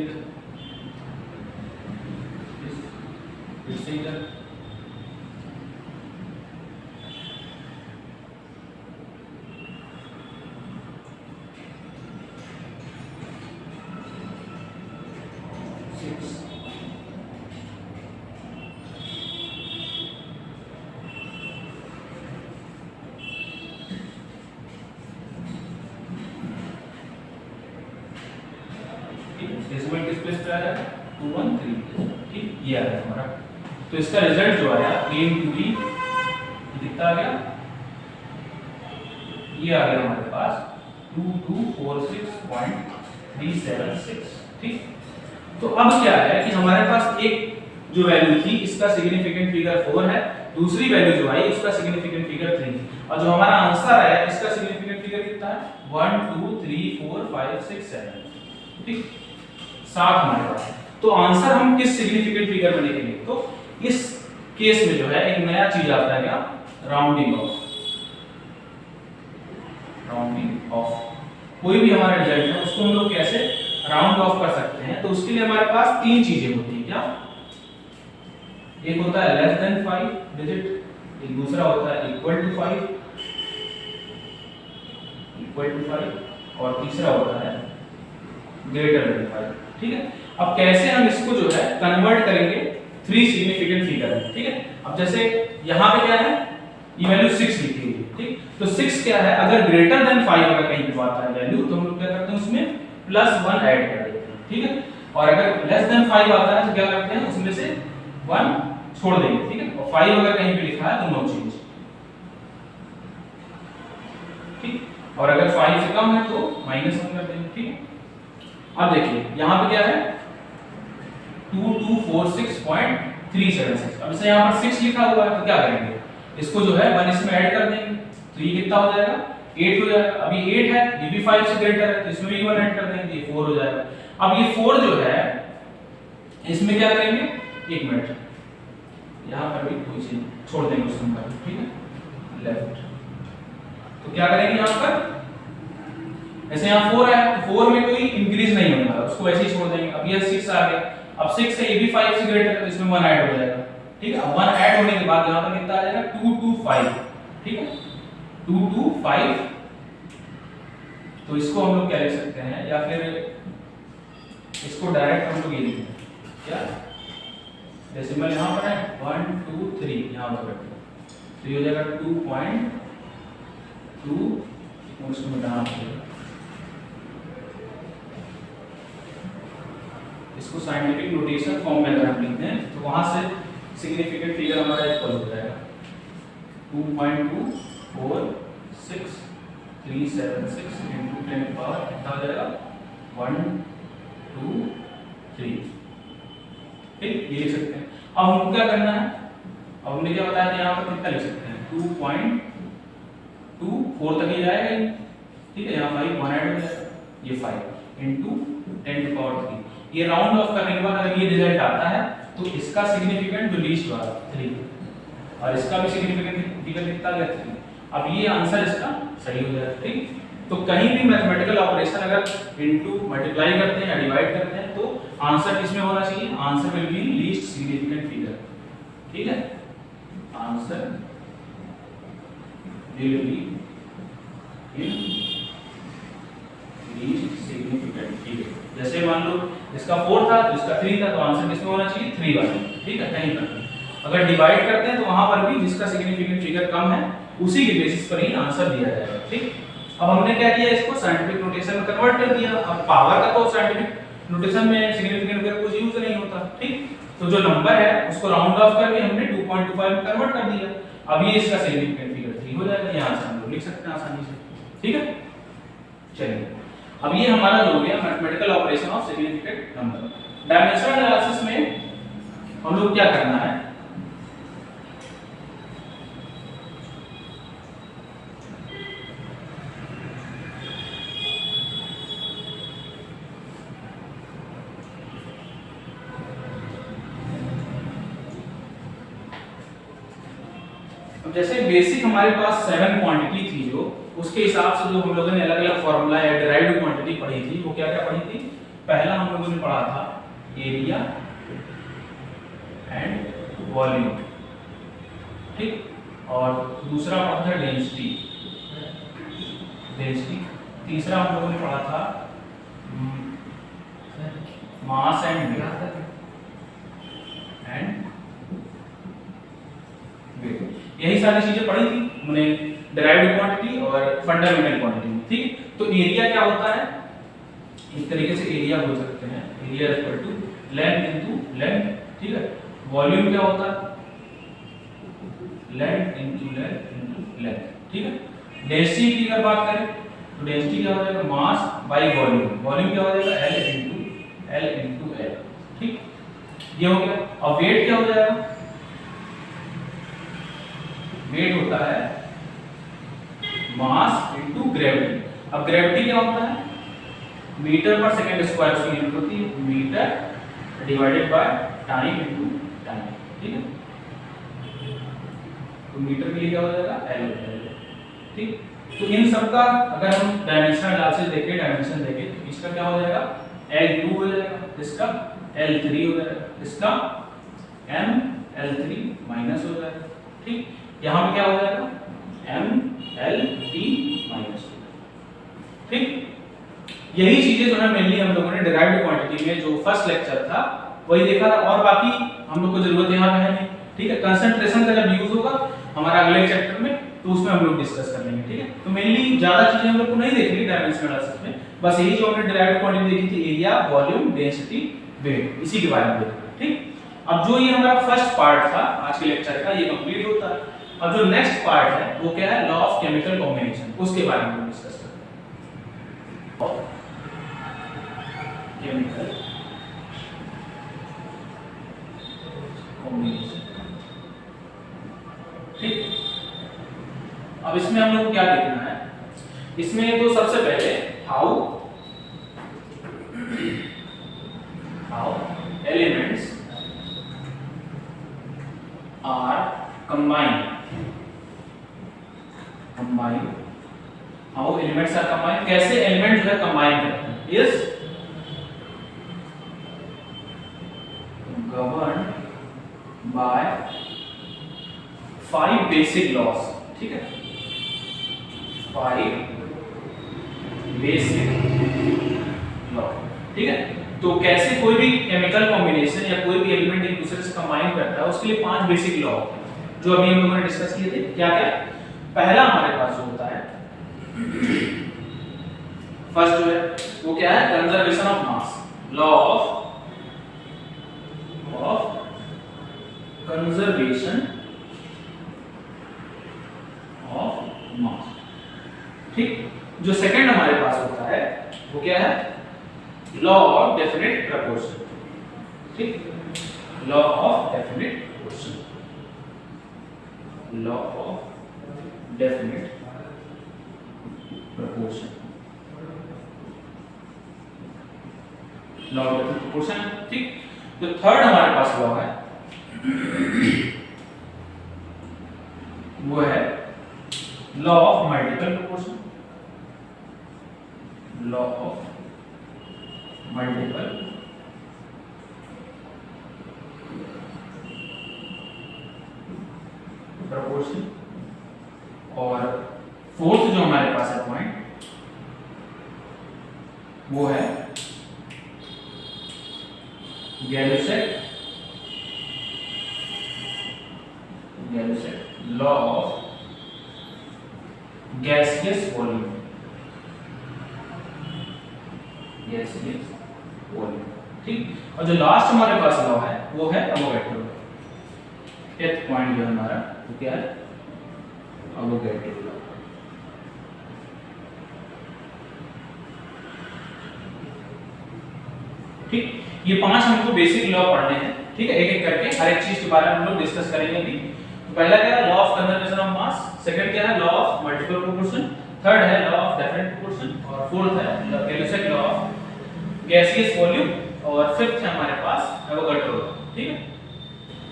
इससे इधर 6 डेसिमल किस प्लेस पे आ रहा है 213, ठीक, ये आ रहा है हमारा। तो इसका रिजल्ट जो आया a into b कितना आ गया, ये आ गया हमारे पास 2246.376, ठीक। तो अब क्या है कि हमारे पास एक जो वैल्यू थी इसका सिग्निफिकेंट फिगर 4 है, दूसरी वैल्यू जो आई उसका सिग्निफिकेंट फिगर 3 और जो हमारा आंसर आया इसका सिग्निफिकेंट फिगर कितना है 1 2 3 4 5 6 7, ठीक, 7 हमारे पास। तो आंसर हम किस सिग्निफिकेंट फिगर में लिखेंगे, तो इस केस में जो है एक नया चीज आता है क्या, राउंडिंग ऑफ। राउंडिंग ऑफ कोई भी हमारा रिजल्ट है उसको हम लोग कैसे राउंड ऑफ कर सकते हैं, तो उसके लिए हमारे पास 3 चीजें होती हैं क्या, एक होता है लेस देन 5 डिजिट, एक दूसरा होता है इक्वल टू 5 और तीसरा होता है ग्रेटर देन 5, ठीक है। अब कैसे हम इसको जो है कन्वर्ट करेंगे 3 सिग्निफिकेंट फिगर में, ठीक है। अब जैसे यहाँ पे क्या है, ये वैल्यू 6 लिखी हुई है, ठीक। तो 6 क्या है, अगर ग्रेटर देन 5 अगर कहीं पे आता है वैल्यू तो हम लोग क्या करते हैं उसमें +1 ऐड कर देते हैं, ठीक है। और अगर लेस देन 5 आता है तो क्या करते हैं उसमें से 1 छोड़ देंगे, ठीक है। और 5 अगर कहीं पे लिखा है तो नो चेंज, ठीक। और अगर 5 से कम है तो -1 कर देंगे, ठीक है। अब देखिए यहाँ पे क्या है 2246.376, अब इसे यहाँ पर 6 लिखा हुआ है तो क्या करेंगे, इसको जो है 1 इसमें ऐड कर देंगे तो ये कितना हो जाएगा 8 हो जाएगा। अभी 8 है, ये भी 5 से ग्रेटर है तो इसमें भी 1 ऐड कर देंगे तो ये 4 हो जाएगा। अब ये 4 जो है इसमें क्या करेंगे, 1 मिनट यहाँ पर भी कोई चीज छोड़ देंगे उस नंबर, ठीक है, लेफ्ट। तो क्या करेंगे यहाँ पर, ऐसे यहाँ 4 है तो 4 में कोई इंक्रीज नहीं होने वाला, उसको ऐसे ही छोड़ देंगे। अब ये 6 आ गया, अब 6 है, ये भी 5 से ग्रेटर है तो इसमें 1 ऐड हो जाएगा, ठीक है। अब 1 ऐड होने के बाद यहाँ पर कितना आ जाएगा 225, ठीक है, 225। तो इसको हम लोग क्या लिख सकते हैं, या फिर इसको डायरेक्ट हम लोग ये लिखेंगे क्या, डेसिमल यहाँ पर है 1 2 3 यहाँ पर रखते हैं तो ये हो जाएगा 2.2, उसको मिटाना पड़ेगा, इसको साइंटिफिक नोटेशन फॉर्म में अगर हम लिखते हैं तो वहां से सिग्निफिकेंट फिगर हमारा इक्वल हो जाएगा 2.246.376 into 10 पावर कितना हो जाएगा 1 2 3, ठीक, ये लिख सकते हैं। अब हमको क्या करना है, अब हमने क्या बताया था, यहाँ पर कितना लिख सकते हैं 2.24 तक ही जाएगा ये, ठीक है, यहाँ 5 1 ऐड हो जाएगा, ये 5 इंटू 10⁻3। ये राउंड ऑफ करने के बाद अगर ये रिजल्ट आता है तो इसका सिग्निफिकेंट जो लीस्ट वाला 3 और इसका भी सिग्निफिकेंट फिगर कितना गया 3। अब ये आंसर इसका सही हो जाएगा, ठीक। तो कहीं भी मैथमेटिकल ऑपरेशन अगर इनटू मल्टीप्लाई करते हैं या डिवाइड करते हैं तो आंसर किसमें होना चाहिए, answer will be least significant figure, ठीक है, answer will be in least significant figure. जैसे मान लो इसका 4 था तो इसका 3 था, तो आंसर किसमें होना चाहिए 3 वाला, ठीक है, कहीं पर। अगर डिवाइड करते हैं तो वहां पर भी जिसका सिग्निफिकेंट फिगर कम है उसी के बेसिस पर ही आंसर दिया जाएगा, ठीक। अब हमने क्या किया, इसको साइंटिफिक नोटेशन में कन्वर्ट कर दिया। अब पावर का तो साइंटिफिक नोटेशन में सिग्निफिकेंट फिगर कुछ यूज नहीं होता, ठीक। तो जो नंबर है उसको राउंड ऑफ करके हमने 2.25 में कन्वर्ट कर दिया। अब ये इसका सिग्निफिकेंट फिगर 3 हो जाएगा, यहां से हम लोग लिख सकते हैं आसानी से, ठीक है। चलिए, अब ये हमारा जो हो गया mathematical operation of significant number. Dimensional analysis में हम लोग क्या करना है, जैसे बेसिक हमारे पास 7 क्वांटिटी थी जो, उसके हिसाब से जो हम लोगों ने अलग अलग फॉर्मूला या डिराइव्ड क्वांटिटी पढ़ी थी, वो क्या क्या पढ़ी थी। पहला हम लोगों ने पढ़ा था एरिया एंड वॉल्यूम, ठीक, और दूसरा पढ़ा था डेंसिटी, तीसरा हम लोगों ने पढ़ा था मास एंड वेट, यही सारी चीजें पढ़ी थी हमने डिराइव्ड क्वांटिटी और फंडामेंटल क्वांटिटी में, ठीक। तो एरिया क्या होता है, इस तरीके से एरिया बोल सकते हैं, area equal to length into length, ठीक है। वॉल्यूम क्या होता है, लेंथ इनटू लेंथ, ठीक है। डेंसिटी की अगर बात करें तो डेंसिटी क्या हो जाएगा, मास बाय वॉल्यूम, वॉल्यूम क्या हो जाएगा L इनटू L, ठीक, ये हो गया। और वेट क्या हो जाएगा, वेट होता है मास इनटू ग्रेविटी। अब ग्रेविटी क्या होता है, मीटर पर सेकंड स्क्वायर उसकी यूनिट होती है, metre divided by time into time, ठीक है। तो मीटर के लिए क्या हो जाएगा L हो जाएगा, ठीक। तो इन सब का अगर हम डायमेंशनल एनालिसिस देखें, डायमेंशन देखें तो इसका क्या हो जाएगा L2 हो जाएगा, इसका L3 हो जाएगा, इसका ML3 माइनस हो जाएगा, ठीक। यहाँ पे क्या हो जाएगा MLT माइनस, ठीक। यही चीजें जो है मेनली हम लोगों ने डिराइव्ड क्वांटिटी में जो फर्स्ट लेक्चर था वही देखा था, और बाकी हम लोग को जरूरत यहाँ पे है नहीं, ठीक है। कंसंट्रेशन का जब यूज होगा हमारा अगले चैप्टर में तो उसमें हम लोग डिस्कस कर लेंगे, ठीक है। तो मेनली ज्यादा चीजें हम लोग को नहीं देखनी डायमेंशनल एनालिसिस में, बस यही जो हमने डिराइव्ड क्वांटिटी देखी थी, एरिया, वॉल्यूम, डेंसिटी, वेट, इसी के बारे में देखा, ठीक। अब जो ये हमारा फर्स्ट पार्ट था आज के लेक्चर का, ये कंप्लीट होता है। अब जो नेक्स्ट पार्ट है वो क्या है, लॉ ऑफ केमिकल कॉम्बिनेशन, उसके बारे में डिस्कस करते हैं। केमिकल कॉम्बिनेशन, ठीक। अब इसमें हम लोग क्या देखना है, इसमें तो सबसे पहले how elements are combined, how elements are combined, कैसे एलिमेंट जो है कंबाइन करते हैं, is governed by 5 basic laws, ठीक है, 5 basic law, ठीक है। तो कैसे कोई भी केमिकल कॉम्बिनेशन या कोई भी एलिमेंट एक दूसरे से कंबाइन करता है, उसके लिए 5 बेसिक लॉ होते हैं जो अभी हम लोगों ने डिस्कस किए थे। क्या क्या, पहला हमारे पास जो होता है फर्स्ट जो है वो क्या है, conservation of mass, law of conservation of mass, ठीक। जो सेकंड हमारे पास होता है वो क्या है, लॉ ऑफ डेफिनेट प्रपोर्शन, ठीक, law of definite proportion, law of definite proportion, law of definite proportion, ठीक। तो थर्ड हमारे पास लॉ है वो है law of multiple proportion, law of multiple proportion. और फोर्थ जो हमारे पास है पॉइंट वो है Gay-Lussac's law of gaseous volume, gaseous volume, ठीक। और जो लास्ट हमारे पास लॉ है वो है अवोगाड्रो, फिफ्थ पॉइंट जो हमारा वो क्या है, अवोगाड्रो लॉ, ठीक। ये 5 हमको बेसिक लॉ पढ़ने हैं, ठीक है, एक एक करके हर एक चीज के बारे में हम लोग डिस्कस करेंगे अभी। तो पहला क्या है, law of conservation of mass, second क्या है, law of multiple proportion, third है लॉ ऑफ डेफिनेट प्रोपोर्शन, और फोर्थ है Gay-Lussac's law of gaseous volume, और फिफ्थ है हमारे पास अवोगाड्रो लॉ, ठीक है।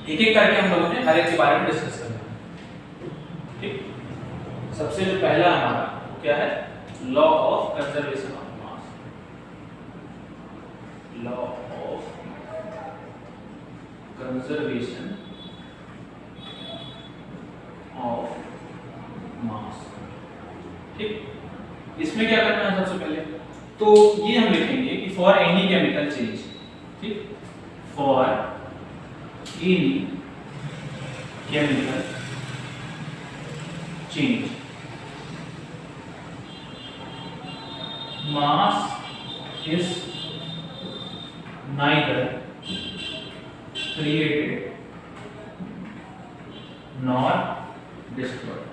एक एक करके हम लोगों ने हर एक के बारे में डिस्कस करना है, ठीक। सबसे जो पहला हमारा क्या है, law of conservation of mass, law of conservation of mass, ठीक। इसमें क्या करना है सबसे पहले, तो ये हम लिखेंगे कि फॉर एनी केमिकल चेंज, ठीक, for any chemical change mass is neither created nor destroyed,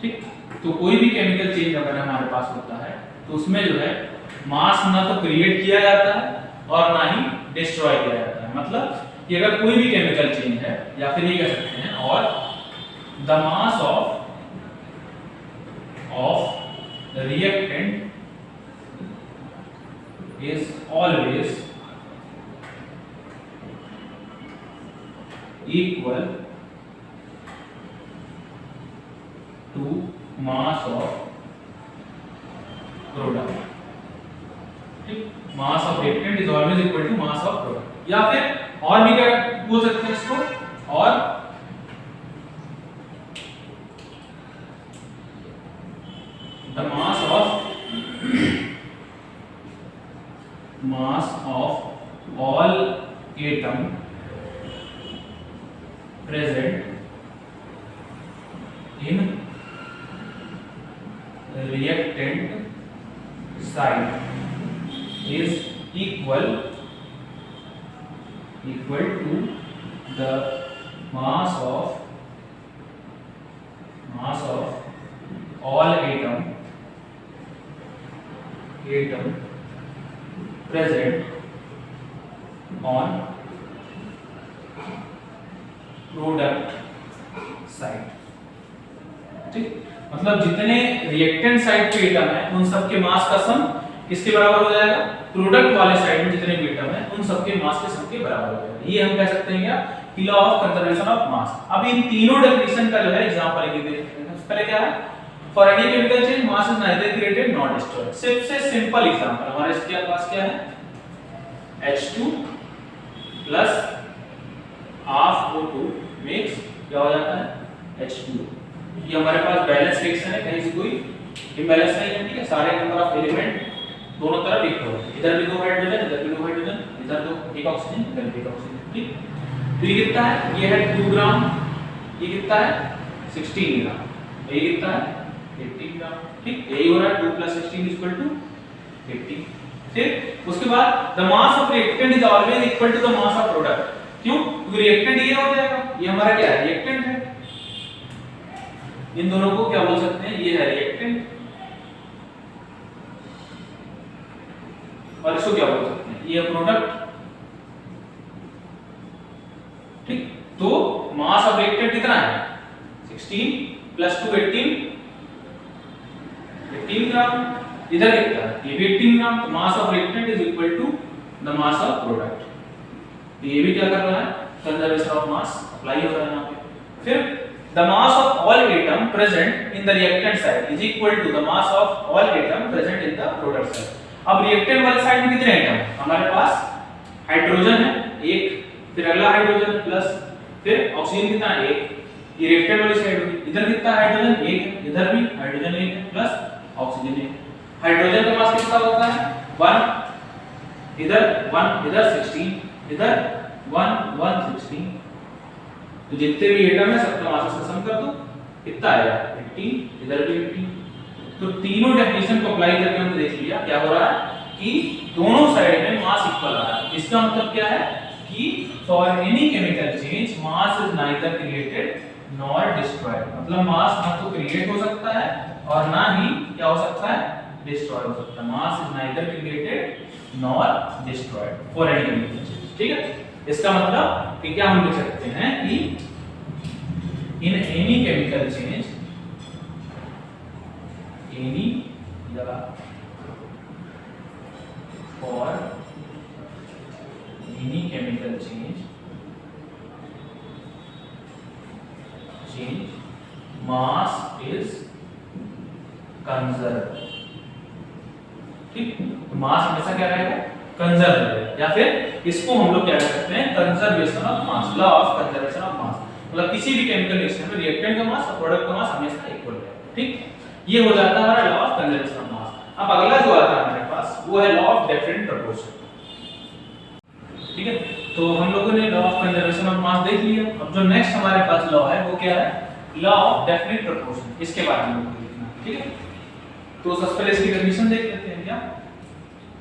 ठीक। तो कोई भी केमिकल चेंज अगर हमारे पास होता है तो उसमें जो है मास ना तो क्रिएट किया जाता है और ना ही डिस्ट्रॉय किया जाता है। मतलब कि अगर कोई भी केमिकल चेंज है, या फिर ये कह सकते हैं, और the mass of reactant is always equal to mass of product, ठीक, mass of reactant is always equal to mass of product। या फिर और भी क्या बोल सकते हैं इसको, और the mass of all atom present in reactant site is equal to the mass of all atom present on product side, ठीक। मतलब जितने रिएक्टेंट साइड पे एटम है उन सब के मास का सम किसके बराबर हो जाएगा, प्रोडक्ट वाले साइड में जितने भी एटम है उन सब के मास के सम के बराबर हो जाएगा। ये हम कह सकते हैं क्या, कि law of conservation of mass. अब इन तीनों डेफिनेशन का जो है एग्जांपल लिख देते हैं। पहले क्या है, for any chemical change mass is neither created not destroyed. सबसे सिंपल एग्जांपल हमारे इसके पास क्या है, H2 plus half O2 mix क्या हो जाता है, H2। ये हमारे पास बैलेंस रिएक्शन है, कहीं से कोई इम्बैलेंस नहीं है, ठीक है। सारे नंबर ऑफ एलिमेंट दोनों तरफ इक्वल है, इधर भी दो हाइड्रोजन, इधर भी दो हाइड्रोजन, इधर दो एक ऑक्सीजन, इधर भी एक ऑक्सीजन, ठीक। तो ये कितना है, ये है 2 ग्राम, ये कितना है 16 ग्राम, ये कितना है 80 ग्राम, ठीक। यही हो रहा है 2 + 16 = 80। फिर उसके बाद the mass of reactant is always equal to the mass of product. क्यों, क्योंकि रिएक्टेंट ये हो जाएगा, ये हमारा क्या है, रिएक्टेंट है। इन दोनों को क्या बोल सकते हैं, ये है रिएक्टेंट और इसको क्या बोल सकते हैं, ये प्रोडक्ट। ठीक, तो मास ऑफ रिएक्टेंट कितना है 16 प्लस 2 18 ग्राम। इधर कितना है, ये भी 18 ग्राम। तो mass of reactant is equal to the mass of product. तो ये भी क्या कर रहा है, कंजर्वेशन ऑफ मास अप्लाई हो रहा है यहाँ पे। फिर the mass of all atom present in the reactant side is equal to the mass of all atom present in the product side। अब रिएक्टेंट वाली साइड में कितने एटम हमारे पास, हाइड्रोजन है एक, फिर अगला हाइड्रोजन प्लस फिर ऑक्सीजन कितना है एक, ये रिएक्टेंट वाली साइड होगी। इधर कितना हाइड्रोजन एक है, इधर भी हाइड्रोजन एक है प्लस ऑक्सीजन एक। हाइड्रोजन का मास कितना होता है 1, इधर 1, इधर 16, इधर 1 1 16। तो जितने भी एटम है सबका मास से सम कर दो, कितना आएगा 18, इधर भी 18। तो तीनों डेफिनेशन को अप्लाई करके हमने देख लिया क्या हो रहा है कि दोनों साइड में मास इक्वल आ रहा है। इसका मतलब क्या है कि for any chemical change mass is neither created nor destroyed. मतलब मास ना तो क्रिएट हो सकता है और ना ही क्या हो सकता है, डिस्ट्रॉय हो सकता है। Mass is neither created nor destroyed for any chemical change. ठीक है, इसका मतलब कि क्या हम लिख सकते हैं कि in any chemical change, any या for any chemical change mass is conserve. ठीक, तो मास हमेशा क्या रहेगा, कंजर्व रहेगा। या फिर इसको हम लोग क्या कह सकते हैं, conservation of mass, law of conservation of mass. मतलब किसी भी केमिकल रिएक्शन में रिएक्टेंट का मास और प्रोडक्ट का मास हमेशा इक्वल रहेगा। ठीक, ये हो जाता है हमारा law of conservation of mass. अब अगला जो आता है हमारे पास वो है लॉ ऑफ डेफिनेट प्रोपोर्शन। ठीक है, तो हम लोगों ने law of conservation of mass देख लिया। अब जो नेक्स्ट हमारे पास लॉ है वो क्या है, लॉ ऑफ डेफिनेट प्रोपोर्शन। इसके बारे में हम लोग लिखना है। ठीक है, तो सबसे पहले इसकी डेफिनेशन देख लेते हैं। क्या,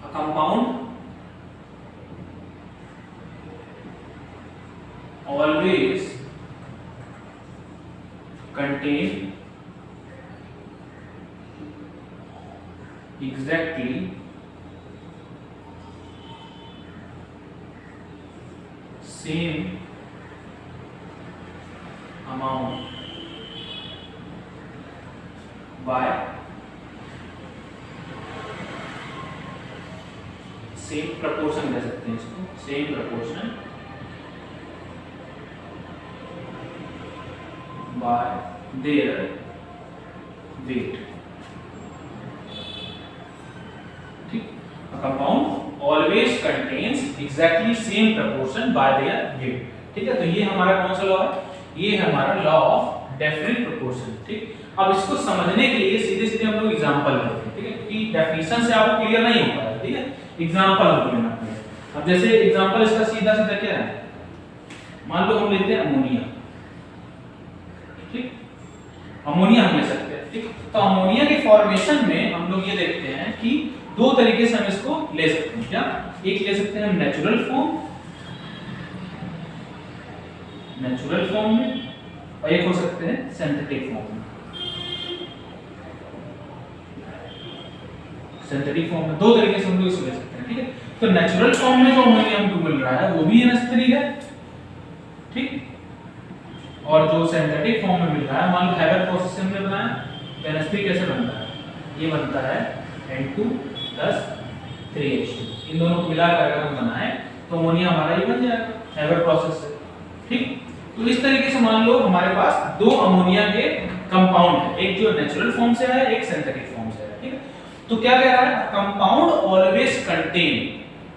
a compound always contain exactly same amount by same proportion कह सकते हैं इसको, same proportion by their weight। ठीक, a compound always contains exactly same proportion by their weight। ठीक है, तो ये हमारा कौन सा लॉ है, ये है हमारा लॉ ऑफ डेफिनेट प्रोपोर्शन। ठीक, अब इसको समझने के लिए सीधे सीधे हम लोग एग्जांपल लेते हैं। ठीक है, कि डेफिनेशन से आपको क्लियर नहीं हो पाएगा। ठीक है, एग्जांपल लेना पड़ेगा। अब जैसे एग्जांपल इसका सीधा सीधा क्या है, मान लो हम लेते हैं अमोनिया। ठीक, अमोनिया हम ले सकते हैं। ठीक, तो अमोनिया के फॉर्मेशन में हम लोग ये देखते हैं कि दो तरीके से हम इसको ले सकते हैं। क्या, एक ले सकते हैं नेचुरल फॉर्म, नेचुरल फॉर्म में, और एक हो सकते हैं सिंथेटिक फॉर्म में। सिंथेटिक फॉर्म में दो तरीके से हम लोग इसको ले सकते हैं। ठीक है, तो नेचुरल फॉर्म में जो अमोनिया हमको मिल रहा है वो भी NH3 है। ठीक, और जो सिंथेटिक फॉर्म में मिल रहा है, मान लो हैबर प्रोसेस से हमने बनाया, तो NH3 कैसे बनता है, ये बनता है N2 + 3H2। इन दोनों को मिलाकर अगर हम बनाएं तो अमोनिया हमारा ये बन जाएगा हैबर प्रोसेस से। ठीक, तो इस तरीके से मान लो हमारे पास दो अमोनिया के कंपाउंड है, एक जो नेचुरल फॉर्म से है, एक सिंथेटिक फॉर्म से है। ठीक है, तो क्या कह रहा है, compound always contain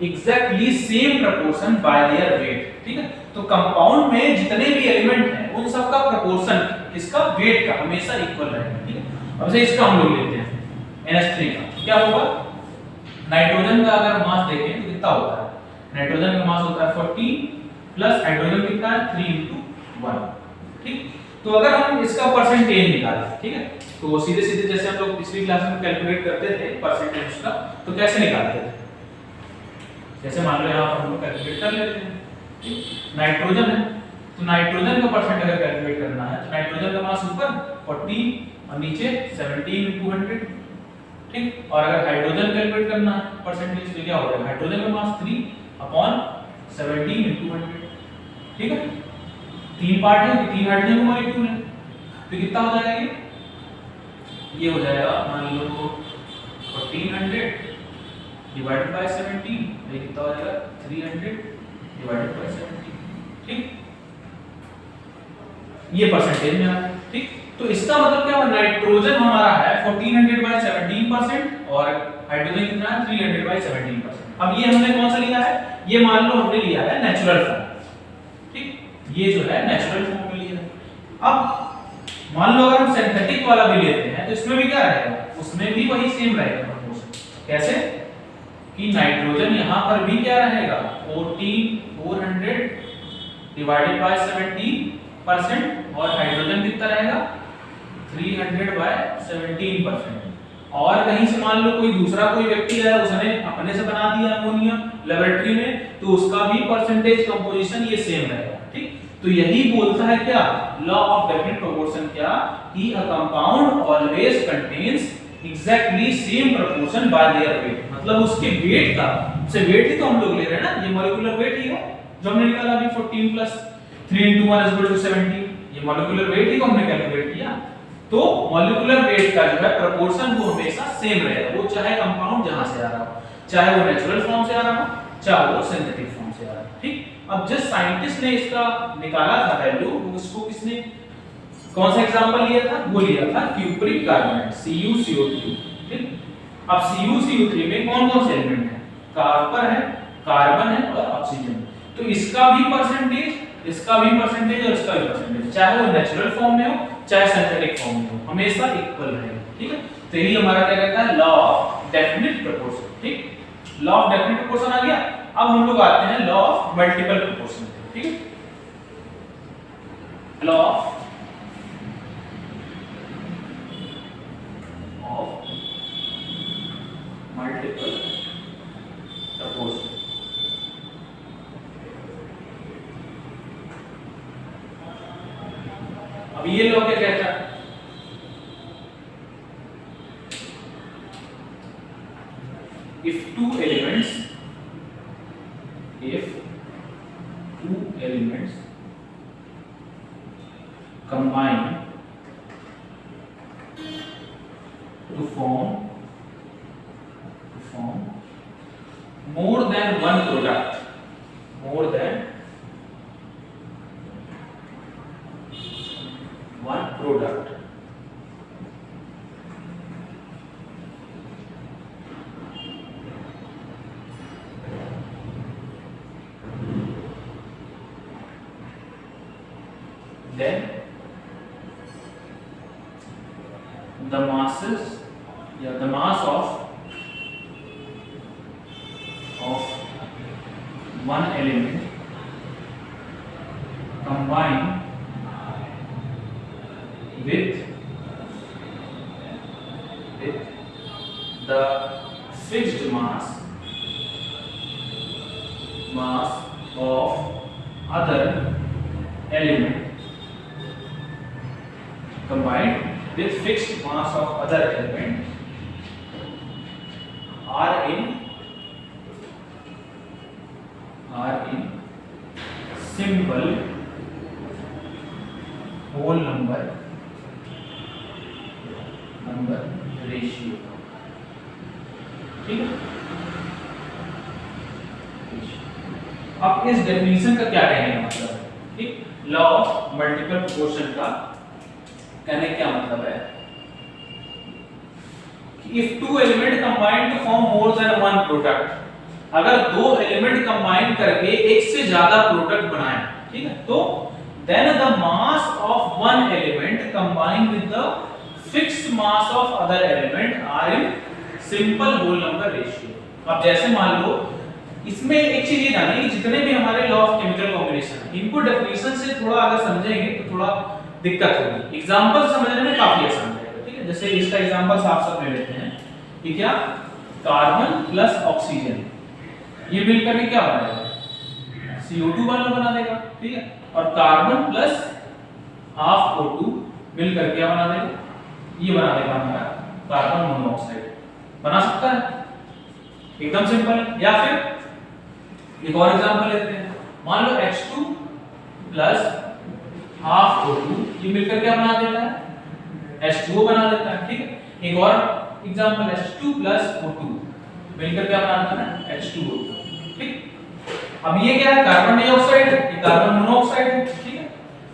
exactly same proportion by their weight. ठीक है, तो कंपाउंड में जितने भी एलिमेंट हैं उन सब का प्रोपोर्शन इसका वेट का हमेशा इक्वल रहेगा। ठीक है, अब से इसका हम लोग लेते हैं NH3 का, क्या होगा, नाइट्रोजन का अगर मास देखें तो कितना होता है, नाइट्रोजन का मास होता है 40 प्लस हाइड्रोजन कितना है 3 × 1। ठीक, तो अगर हम इसका परसेंटेज निकालें, ठीक है, तो सीधे सीधे जैसे हम लोग पिछली क्लास में कैलकुलेट करते थे परसेंटेज का, तो कैसे निकालते थे, जैसे मान लो यहाँ पर हम लोग कैलकुलेट कर लेते हैं। ठीक, नाइट्रोजन है तो नाइट्रोजन का परसेंट अगर कैलकुलेट करना है तो नाइट्रोजन का मास ऊपर 40 और नीचे 17 × 100। ठीक। और अगर हाइड्रोजन कैलकुलेट करना है परसेंटेज तो क्या हो जाएगा, हाइड्रोजन का मास 3/17 × 100, ठीक है। 3 पार्ट है तो 3 हाइड्रोजन मॉलिक्यूल है, तो कितना हो जाएगा ये हो जाएगा मान लो 1400 डिवाइडेड बाय 17, ये कितना हो जाएगा 300 डिवाइडेड बाय 17, ठीक। ये परसेंटेज में आ, ठीक। तो इसका मतलब क्या हुआ, नाइट्रोजन हमारा है 1400/17% और हाइड्रोजन कितना है 300/17%। अब ये हमने कौन सा लिया है, ये मान लो हमने लिया है नेचुरल फॉर्म, ठीक। ये जो है नेचुरल फॉर्म में लिया है। अब मान लो अगर हम सिंथेटिक वाला भी लेते हैं तो इसमें भी क्या रहेगा, उसमें भी वही सेम रहेगा प्रोपोर्शन। कैसे कि नाइट्रोजन यहां पर भी क्या रहेगा 400 डिवाइडेड बाय 17% और हाइड्रोजन कितना रहेगा 300/17%। और कहीं से मान लो कोई दूसरा कोई व्यक्ति है उसने अपने से बना दिया अमोनिया लेबोरेटरी में, तो उसका भी परसेंटेज कंपोजिशन ये सेम रहेगा, ठीक। तो यही बोलता है क्या लॉ ऑफ डेफिनेट प्रोपोर्शन, क्या कि a compound always contains exactly same proportion by their weight, मतलब उसके वेट का से वेट ही तो हम लोग ले रहे हैं ना, ये मॉलिक्यूलर वेट ही है जो हमने निकाला अभी 14 + 3 × 1 = 17, ये मॉलिक्यूलर वेट ही को हमने कैलकुलेट किया। तो मॉलिक्यूलर वेट का जो है प्रोपोर्शन वो हमेशा सेम रहेगा, वो चाहे कंपाउंड जहां से आ रहा हो, चाहे वो नेचुरल फॉर्म से आ रहा हो, चाहे वो सिंथेटिक फॉर्म से आ रहा हो, ठीक। अब जिस साइंटिस्ट ने इसका निकाला था वैल्यू, उसको किसने कौन सा एग्जांपल लिया था, वो लिया था क्यूप्रिक कार्बोनेट CuCO3, ठीक। अब CuCO3 में कौन-कौन से एलिमेंट हैं, कॉपर है, कार्बन है और ऑक्सीजन, तो इसका भी परसेंटेज, इसका भी परसेंटेज और इसका भी परसेंटेज, चाहे वो नेचुरल फॉर्म में हो चाहे सिंथेटिक फॉर्म में हो, हमेशा इक्वल रहेगा, ठीक है। तो यही हमारा क्या कहता है लॉ ऑफ डेफिनिट प्रोपोर्शन, ठीक। लॉ ऑफ डेफिनिट प्रोपोर्शन आ गया। अब हम लोग आते हैं लॉ ऑफ मल्टीपल प्रोपोर्शन, ठीक है। Law of multiple proportion. अब ये लॉ क्या कहता है, if two elements combine to form more than one product, then the mass of one element combined with the fixed mass of other element combined with fixed mass of other element are in simple whole number ratio, ठीक है। अब इस definition का क्या कहने का मतलब है, ठीक। लॉ ऑफ मल्टीपल प्रोपोर्शन का कहने क्या मतलब है कि if two element combine to form more than one product, अगर दो एलिमेंट कंबाइन करके एक से ज्यादा प्रोडक्ट बनाए, ठीक है, तो then the mass of one element combined with the fixed mass of other element are in simple whole number ratio। अब जैसे मान लो इसमें एक चीज ये जानिए कि जितने भी हमारे लॉ ऑफ केमिकल कॉम्बिनेशन है, इनको डेफिनेशन से थोड़ा अगर समझेंगे तो थोड़ा दिक्कत होगी, एग्जांपल समझने में काफी आसान रहेगा, ठीक है। जैसे इसका एग्जांपल साफ ले लेते हैं कि क्या कार्बन प्लस ऑक्सीजन ये मिलकर के क्या बनाएगा CO2 वाला बना देगा, ठीक है। और कार्बन प्लस हाफ O2 मिलकर क्या बना देगा, ये बना देगा हमारा कार्बन मोनोऑक्साइड, बना सकता है, एकदम सिंपल। या फिर एक और एग्जांपल लेते हैं, मान लो H2 प्लस हाफ O2 ये मिलकर क्या बना देता है, H2O बना देता है, ठीक है। एक और एग्जांपल H2 प्लस O2 मिलकर क्या बनाता है, H2O, ठीक। अब ये क्या है, कार्बन डाइऑक्साइड है, ये कार्बन मोनोऑक्साइड है, ठीक है।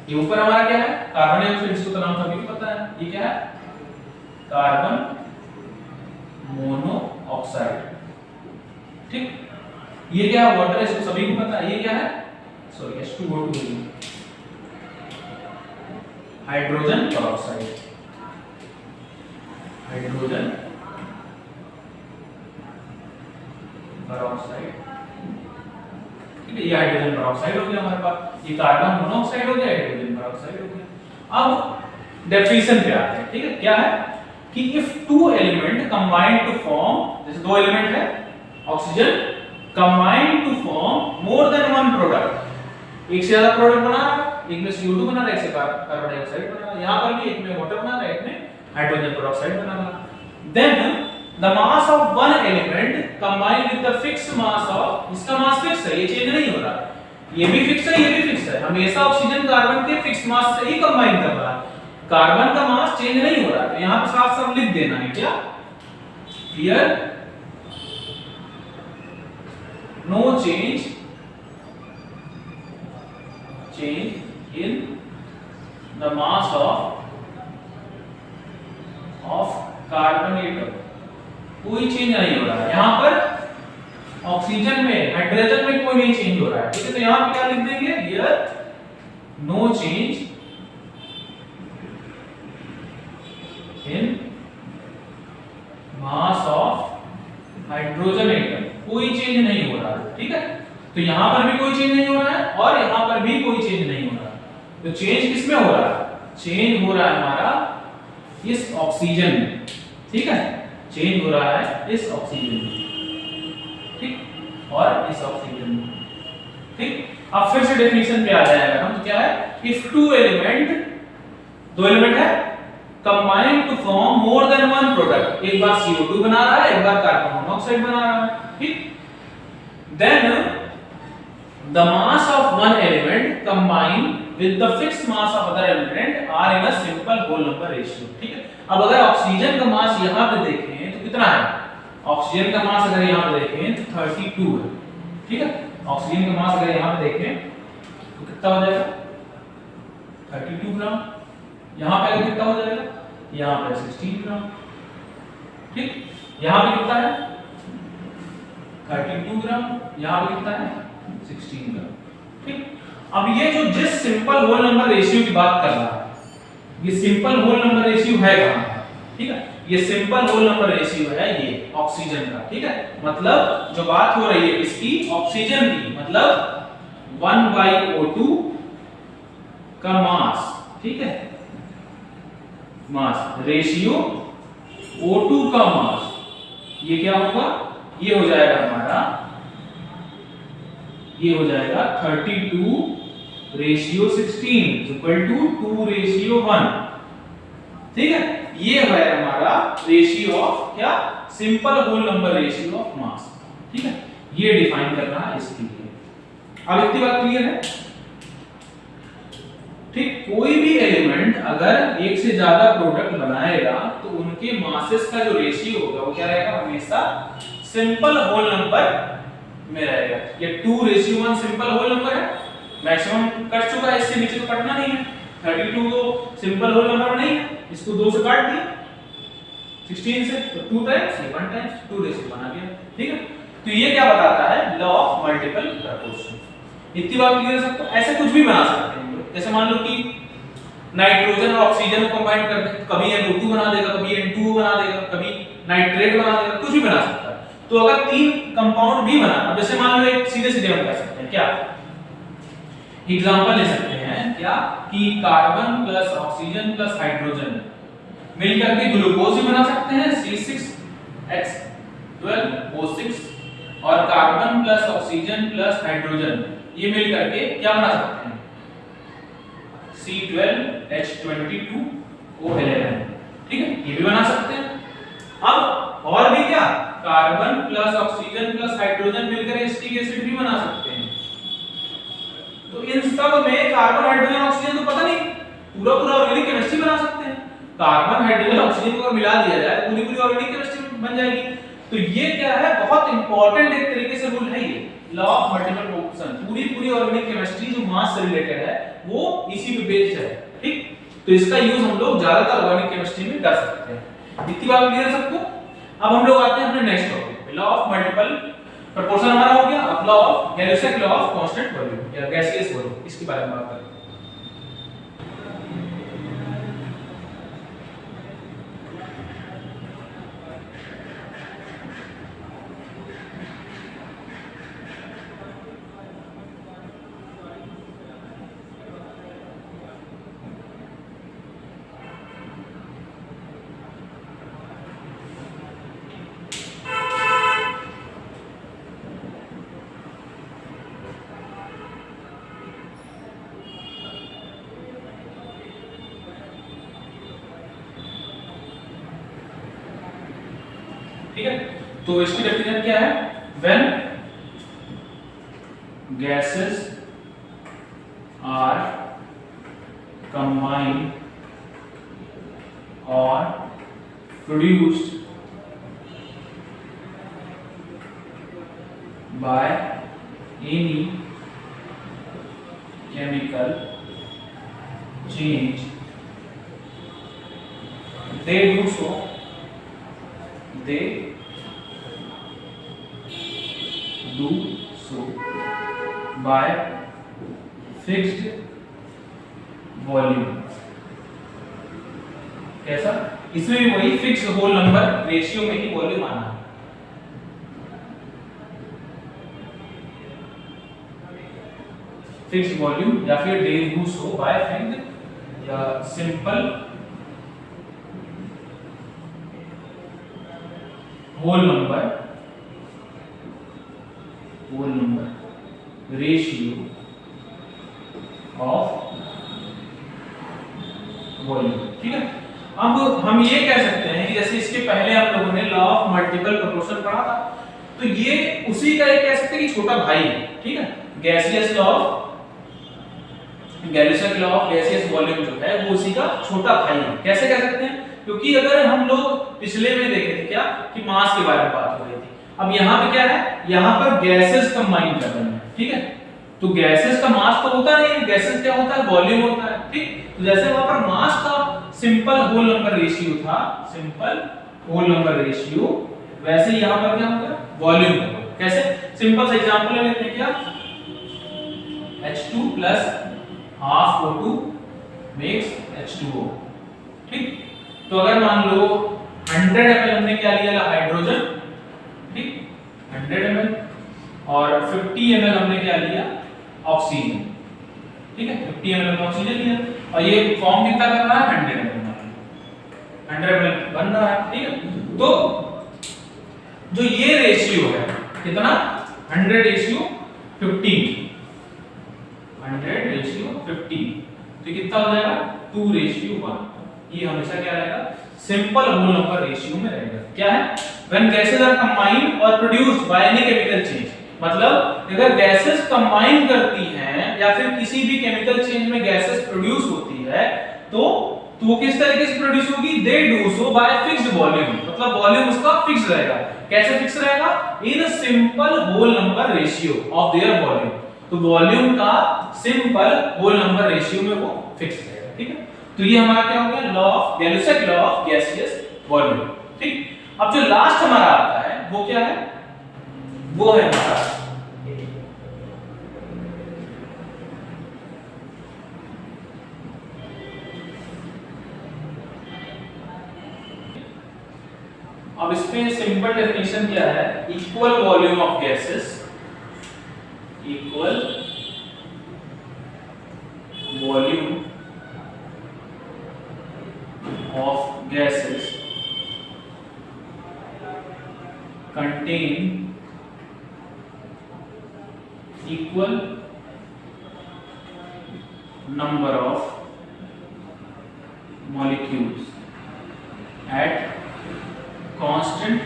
ये ऊपर हमारा क्या है, कार्बन डाइऑक्साइड, इसको तो नाम सभी को पता है, ये क्या है, कार्बन मोनोऑक्साइड, ठीक। ये क्या है, वाटर, इसको सभी को पता है। ये क्या है, sorry H2O2, hydrogen peroxide, hydrogen peroxide, ठीक है। ये हाइड्रोजन पेरोक्साइड हो गया हमारे पास, ये कार्बन मोनोऑक्साइड हो गया, हाइड्रोजन पेरोक्साइड हो गया। अब डेफिनेशन पे आते हैं, ठीक है। क्या है कि if two element combine to form, जैसे दो एलिमेंट है oxygen, combine to form more than one product, एक से ज्यादा प्रोडक्ट बना रहा है, एक में CO2 बना रहा है, एक से कार्बन डाइऑक्साइड बना रहा है, यहां पर भी एक में वाटर बना रहा है, एक में हाइड्रोजन पेरोक्साइड बना रहा है, then the mass of one element combined with the fixed mass of, इसका मास फिक्स है, ये चेंज नहीं हो रहा, ये भी फिक्स है, ये भी फिक्स है, हमेशा ऑक्सीजन कार्बन के फिक्स मास से ही कंबाइन कर रहा है, कार्बन का मास चेंज नहीं हो रहा। तो यहां पे साफ साफ लिख देना है क्या, here no change in the mass of carbon atom, कोई चेंज नहीं हो रहा है यहां पर, ऑक्सीजन में हाइड्रोजन में कोई नहीं चेंज हो रहा है, ठीक है। तो यहां पे क्या लिख देंगे, here no change in mass of hydrogen atom, कोई चेंज नहीं हो रहा है, ठीक है। तो यहां पर भी कोई चेंज नहीं हो रहा है और यहां पर भी कोई चेंज नहीं हो रहा है। तो चेंज किसमें हो रहा है, चेंज हो रहा है हमारा इस ऑक्सीजन में, ठीक है, चेंज हो रहा है इस ऑक्सीजन में, ठीक, और इस ऑक्सीजन में, ठीक। अब फिर से डेफिनेशन पे आ जाएगा हम, तो क्या है, इफ टू एलिमेंट, दो एलिमेंट है, combine to form more than one product, एक बार CO2 बना रहा है, एक बार कार्बन मोनोऑक्साइड बना रहा है, ठीक, then the mass of one element combined with the fixed mass of other element are in a simple whole number ratio, ठीक है। अब अगर ऑक्सीजन का मास यहां पे देखें तो कितना है, ऑक्सीजन का मास अगर यहां पे देखें तो 32 है, ठीक है। ऑक्सीजन का मास अगर यहां पे देखें तो कितना हो जाएगा, 32 ग्राम, यहां पे अगर कितना हो जाएगा, यहां पे 16 ग्राम, ठीक। यहां पे कितना है, 32 ग्राम, यहां पे कितना है, 16 ग्राम, ठीक। अब ये जो जिस सिंपल होल नंबर रेशियो की बात कर रहा है, ये सिंपल होल नंबर रेशियो है कहां, ठीक है, ये सिंपल होल नंबर रेशियो है ये ऑक्सीजन का, ठीक है। मतलब जो बात हो रही है इसकी, ऑक्सीजन की, मतलब 1/O2 का मास, ठीक है, मास रेशियो O2 का मास, ये क्या होगा, ये हो जाएगा हमारा, ये हो जाएगा 32:16 इक्वल टू 2:1, ठीक है। ये है हमारा रेशियो ऑफ क्या, simple whole number ratio of mass, ठीक है। ये डिफाइन करना है इसके लिए। अब इतनी बात क्लियर है, ठीक। कोई भी एलिमेंट अगर एक से ज्यादा प्रोडक्ट बनाएगा तो उनके मासेस का जो रेशियो होगा वो क्या रहेगा, हमेशा सिंपल होल नंबर में रहेगा। ये 2:1 सिंपल होल नंबर है, मैक्सिमम कट चुका है, इससे नीचे तो कटना नहीं है, 32 तो सिंपल होल नंबर नहीं है, इसको 2 से काट दिया, 16 से, तो 2 टाइम्स, ये 1 टाइम्स, 2:1 आ गया, ठीक है। तो ये क्या बताता है, लॉ ऑफ मल्टीपल प्रपोर्शन। इतनी बात क्लियर है सबको। ऐसे कुछ भी बना सकते हैं, जैसे मान लो कि नाइट्रोजन और ऑक्सीजन को कंबाइन कर दें, कभी NO2 बना देगा, कभी N2O बना देगा, कभी नाइट्रेट बना देगा, कुछ भी बना सकता है। तो अगर 3 कंपाउंड भी बना, अब जैसे मान लो एक सीधे सीधे हम कह सकते हैं क्या, एग्जांपल ले सकते हैं क्या, कि carbon plus oxygen plus hydrogen मिलकर के ग्लूकोज भी बना सकते हैं, C6H12O6, और carbon plus oxygen plus hydrogen ये मिलकर के क्या बना सकते हैं, C12H22O11, ठीक है, ये भी बना सकते हैं। अब और भी क्या, carbon plus oxygen plus hydrogen मिलकर एसिटिक एसिड भी बना सकते हैं। तो इन सब में कार्बन हाइड्रोजन ऑक्सीजन तो पता नहीं, पूरा पूरा ऑर्गेनिक केमिस्ट्री बना सकते हैं। कार्बन हाइड्रोजन ऑक्सीजन को मिला दिया जाए पूरी पूरी ऑर्गेनिक केमिस्ट्री बन जाएगी। तो ये क्या है, बहुत इंपॉर्टेंट एक तरीके से रूल है ये, लॉ ऑफ मल्टीपल प्रोपोर्शन। पूरी पूरी ऑर्गेनिक केमिस्ट्री जो मास से रिलेटेड है वो इसी पे बेस्ड है, ठीक। तो इसका यूज हम लोग ज्यादातर ऑर्गेनिक केमिस्ट्री में कर सकते हैं। इतनी बात क्लियर है सबको। अब हम लोग आते हैं अपने नेक्स्ट टॉपिक पे, लॉ ऑफ मल्टीपल प्रोपोर्शन हमारा हो गया। अब law of Gay-Lussac's law of constant volume या गैसियस वॉल्यूम, इसके बारे में बात करें। ठीक है, तो इसकी डेफिनेशन क्या है, व्हेन गैसेस आर कंबाइंड और produced by any chemical change they do so by fixed volume। कैसा, इसमें भी वही फिक्स होल नंबर रेशियो में ही वॉल्यूम आना है। फिक्स वॉल्यूम या फिर they do so by fixed या simple whole number ratio of volume. ठीक है, अब हम ये कह सकते हैं कि जैसे इसके पहले हम लोगों ने लॉ ऑफ मल्टीपल प्रोपोर्शन पढ़ा था, तो ये उसी का एक कह सकते हैं कि छोटा भाई है। ठीक है, gaseous law of gaseous volume जो है वो उसी का छोटा भाई है। कैसे कह सकते हैं, क्योंकि अगर हम लोग पिछले में देखे थे क्या कि मास के बारे में बात हो रही थी, अब यहाँ पे क्या है, यहाँ पर गैसेस कंबाइन कर रहे हैं। ठीक है, तो गैसेस का मास तो होता नहीं है, गैसेस क्या होता है, वॉल्यूम होता है। ठीक, तो जैसे वहां पर मास का सिंपल होल नंबर रेशियो था, सिंपल होल नंबर रेशियो, वैसे यहाँ पर क्या होगा, वॉल्यूम होगा। कैसे, सिंपल सा एग्जांपल ले लेते हैं क्या, H2 plus half O2 makes H2O। ठीक, तो अगर मान लो 100 ml हमने क्या लिया, हाइड्रोजन, ठीक 100 ml, और 50 ml हमने क्या लिया, ऑक्सीजन। ठीक है, 50 ml ऑक्सीजन लिया और ये फॉर्म कितना कर रहा है, 100 ml 100 ml बन रहा है। ठीक है, तो जो ये रेशियो है कितना, 100:50, 100:50, तो कितना हो जाएगा, 2:1। ये हमेशा क्या रहेगा, सिंपल होल नंबर रेशियो में रहेगा। क्या है, व्हेन गैसेस आर कंबाइंड और produced by any chemical change, मतलब अगर गैसेस कंबाइन करती हैं या फिर किसी भी केमिकल चेंज में गैसेस प्रोड्यूस होती है, तो वो किस तरीके से प्रोड्यूस होगी, they do so by fixed volume, मतलब वॉल्यूम उसका फिक्स रहेगा। कैसे फिक्स रहेगा, in simple whole number ratio of their volume, तो वॉल्यूम का सिंपल होल नंबर रेशियो में वो फिक्स रहेगा। ठीक है, तो ये हमारा क्या हो गया, law of Gay-Lussac's law of gaseous volume. ठीक, अब जो लास्ट हमारा आता है वो क्या है, वो है हमारा अब इसमें सिंपल डेफिनेशन क्या है, equal volume of gases, equal volume of gases contain equal number of molecules at constant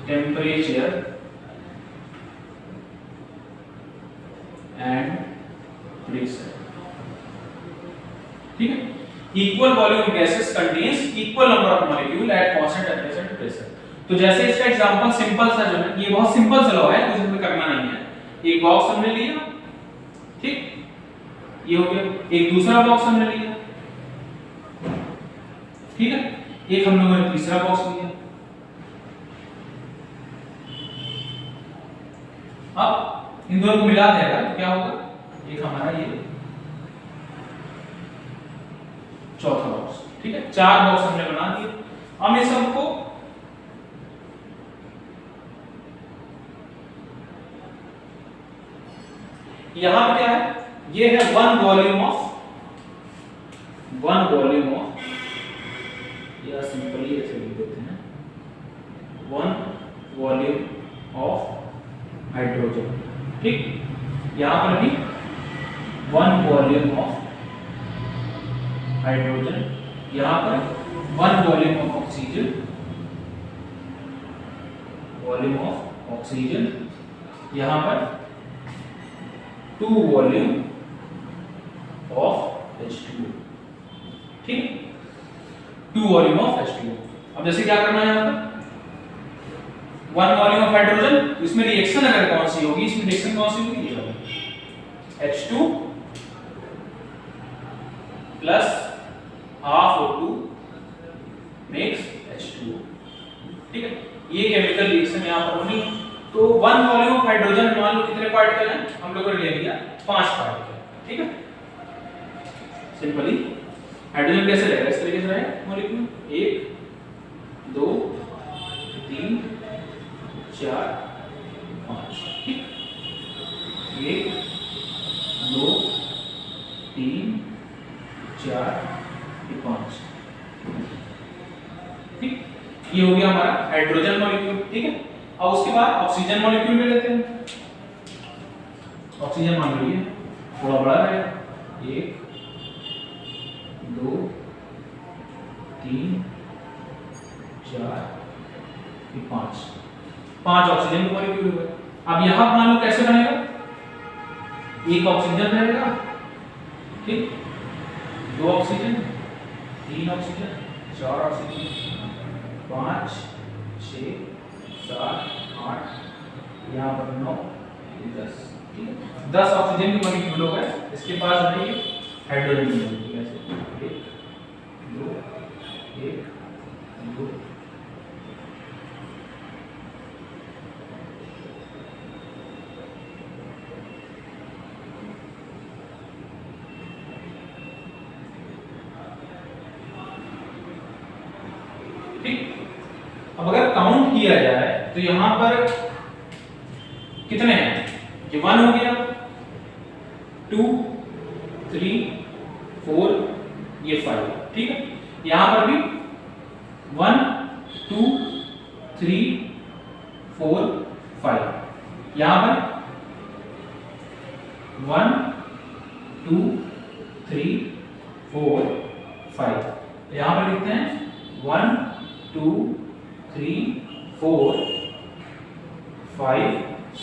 temperature and pressure, ठीक है। Equal volume gases contains equal number of molecule at constant temperature and pressure. तो जैसे इसका example simple सा जो है, ये बहुत सिंपल सा लॉ है, कुछ इसमें करना नहीं है। एक बॉक्स हमने लिया, ठीक, ये हो गया। एक दूसरा बॉक्स हमने लिया, ठीक है। एक हम लोगों ने तीसरा बॉक्स लिया। अब इन दोनों को मिला देगा तो क्या होगा, एक हमारा ये चौथा बॉक्स, ठीक है। 4 बॉक्स हमने बना दिए। अब ये सबको यहां पे क्या है, ये है वन वॉल्यूम ऑफ, या सिंपली ऐसे लिख देते हैं, वन वॉल्यूम ऑफ हाइड्रोजन, ठीक। यहां पर भी वन वॉल्यूम ऑफ हाइड्रोजन, यहां पर वन वॉल्यूम ऑफ ऑक्सीजन, यहां पर 2 वॉल्यूम ऑफ H2O, ठीक, 2 वॉल्यूम ऑफ H2O। अब जैसे क्या करना है, यहां पर 1 वॉल्यूम ऑफ हाइड्रोजन, इसमें रिएक्शन अगर कौन सी होगी, इसमें रिएक्शन कौन सी होगी, ये वाली H2 plus half O2 makes H2O, ठीक है। ये केमिकल रिएक्शन यहां पर होनी है। तो 1 वॉल्यूम ऑफ हाइड्रोजन मान लो कितने पार्टिकल हैं, हम लोगों ने ले लिया 5 पार्टिकल, ठीक है। सिंपली हाइड्रोजन कैसे रहेगा, इस तरीके से रहेगा मॉलिक्यूल, 1 2 3 4 5, ठीक। 1 2 3 4 5, ठीक। ये हो गया हमारा हाइड्रोजन मॉलिक्यूल, ठीक है। अब उसके बाद ऑक्सीजन मॉलिक्यूल ले लेते हैं। ऑक्सीजन मान लीजिए थोड़ा बड़ा है, 1 2 3 4 5 ऑक्सीजन के मॉलिक्यूल हो गए। अब यहां मान लो कैसे बनेगा, एक ऑक्सीजन रहेगा, ठीक, 2 ऑक्सीजन, 3 ऑक्सीजन, 4 ऑक्सीजन, 5 6 7 8, यहाँ पर 9 10, ठीक है। 10 ऑक्सीजन के मॉलिक्यूल हो गए। इसके पास रहेगी हाइड्रोजन की मॉलिक्यूल, ऐसे 1 2 1 2 ठीक। अब अगर काउंट किया जाए तो यहां पर कितने हैं, ये 1 हो गया, 2 3 4, ये 5, ठीक है। यहां पर भी 1 2 3 4 5, यहां पर 1 2 3 4 5, यहां पर लिखते हैं 1 2 3 4 5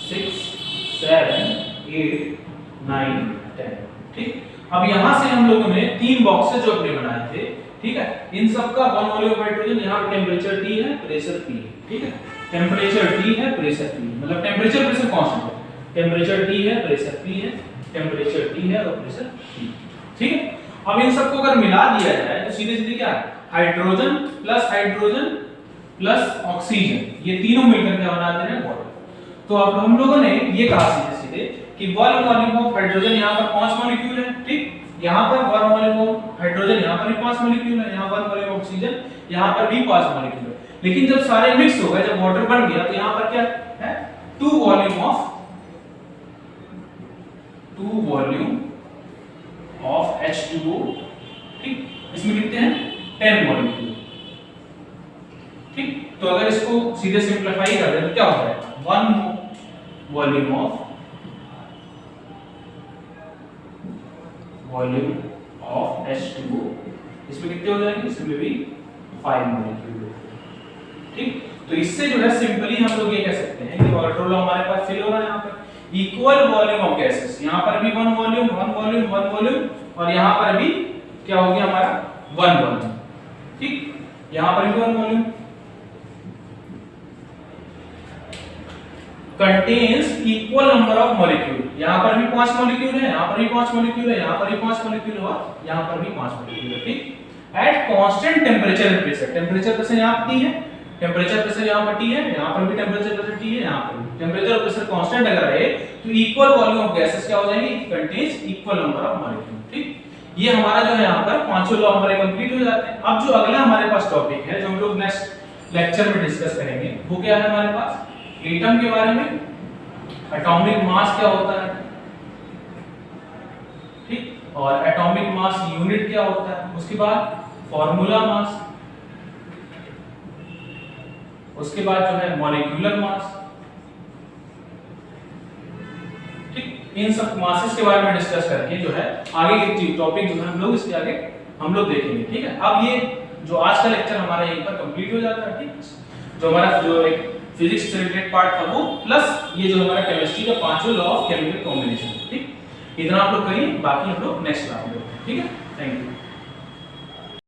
6 7 8 9 10, ठीक। अब यहां से हम लोगों ने 3 बॉक्सेस जो अपने बनाए थे, ठीक है, इन सब का 1 वॉल्यूम ऑफ हाइड्रोजन, यहां पर टेंपरेचर T है, प्रेशर P है, ठीक है। टेंपरेचर T है, प्रेशर P है, मतलब टेंपरेचर प्रेशर कांस्टेंट है। टेंपरेचर T है, प्रेशर P है, टेंपरेचर T है और प्रेशर P, ठीक है। अब इन सबको अगर मिला दिया जाए तो सीधे सीधे क्या है, हाइड्रोजन प्लस ऑक्सीजन, ये तीनों मिलकर क्या बनाते हैं, वाटर। तो अब हम लोगों ने ये कहा सीधे सीधे कि 1 वॉल्यूम ऑफ हाइड्रोजन यहां पर 5 मॉलिक्यूल है, ठीक। यहां पर 1 वॉल्यूम ऑफ हाइड्रोजन यहां पर भी 5 मॉलिक्यूल है, यहां 1 वॉल्यूम ऑक्सीजन यहां पर भी 5 मॉलिक्यूल है। लेकिन जब सारे मिक्स हो गए, जब वाटर बन गया, तो यहां पर क्या है, 2 वॉल्यूम ऑफ H2O, ठीक। इसमें लिखते हैं 10 मॉलिक्यूल, ठीक। तो अगर इसको सीधे सिंपलीफाई कर दें तो क्या हो जाएगा, 1 वॉल्यूम ऑफ H2O, इसमें कितने हो जाएंगे, इसमें भी 5 मॉलिक्यूल, ठीक। तो इससे जो है सिंपली हम लोग ये कह सकते हैं कि वोगाड्रो लॉ हमारे पास फिल हो रहा है यहाँ पर इक्वल वॉल्यूम ऑफ गैसेस, यहाँ पर भी वन वॉल्यूम और यहाँ पर भी क्या हो गया हमारा वन वॉल्यूम, ठीक, यहाँ पर भी one volume contains equal number of molecule, यहाँ पर भी 5 मॉलिक्यूल है, यहाँ पर भी 5 मॉलिक्यूल है, यहाँ पर भी 5 मॉलिक्यूल है और यहाँ पर भी 5 मॉलिक्यूल है, ठीक। At constant temperature and pressure, temperature pressure यहाँ पर T है, टेंपरेचर प्रेशर यहाँ पर T है, यहाँ पर भी टेंपरेचर प्रेशर T है, यहाँ पर भी टेंपरेचर प्रेशर कांस्टेंट अगर रहे तो इक्वल वॉल्यूम ऑफ गैसेस क्या हो जाएंगे, contains equal number of molecule, ठीक। ये हमारा जो है यहाँ पर पांचों लॉ हमारे कंप्लीट हो जाते हैं। अब जो अगला हमारे पास टॉपिक है जो हम लोग नेक्स्ट लेक्चर में डिस्कस करेंगे वो क्या है हमारे पास, एटम के बारे में, एटॉमिक मास क्या होता है, ठीक, और एटॉमिक मास यूनिट क्या होता है, उसके बाद फॉर्मूला मास, उसके बाद जो है मॉलिक्यूलर मास, ठीक, इन सब मासेस के बारे में डिस्कस करके जो है आगे के टॉपिक जो है हम लोग इसके आगे हम लोग देखेंगे, ठीक है। अब ये जो आज का लेक्चर हमारा यहीं पर कंप्लीट हो जाता है, ठीक, जो हमारा जो एक फिजिक्स से रिलेटेड पार्ट था वो प्लस ये जो हमारा केमिस्ट्री का पांचों लॉ ऑफ केमिकल कॉम्बिनेशन, ठीक, इतना आप लोग करिए, बाकी हम लोग नेक्स्ट क्लास में, ठीक है। Thank you.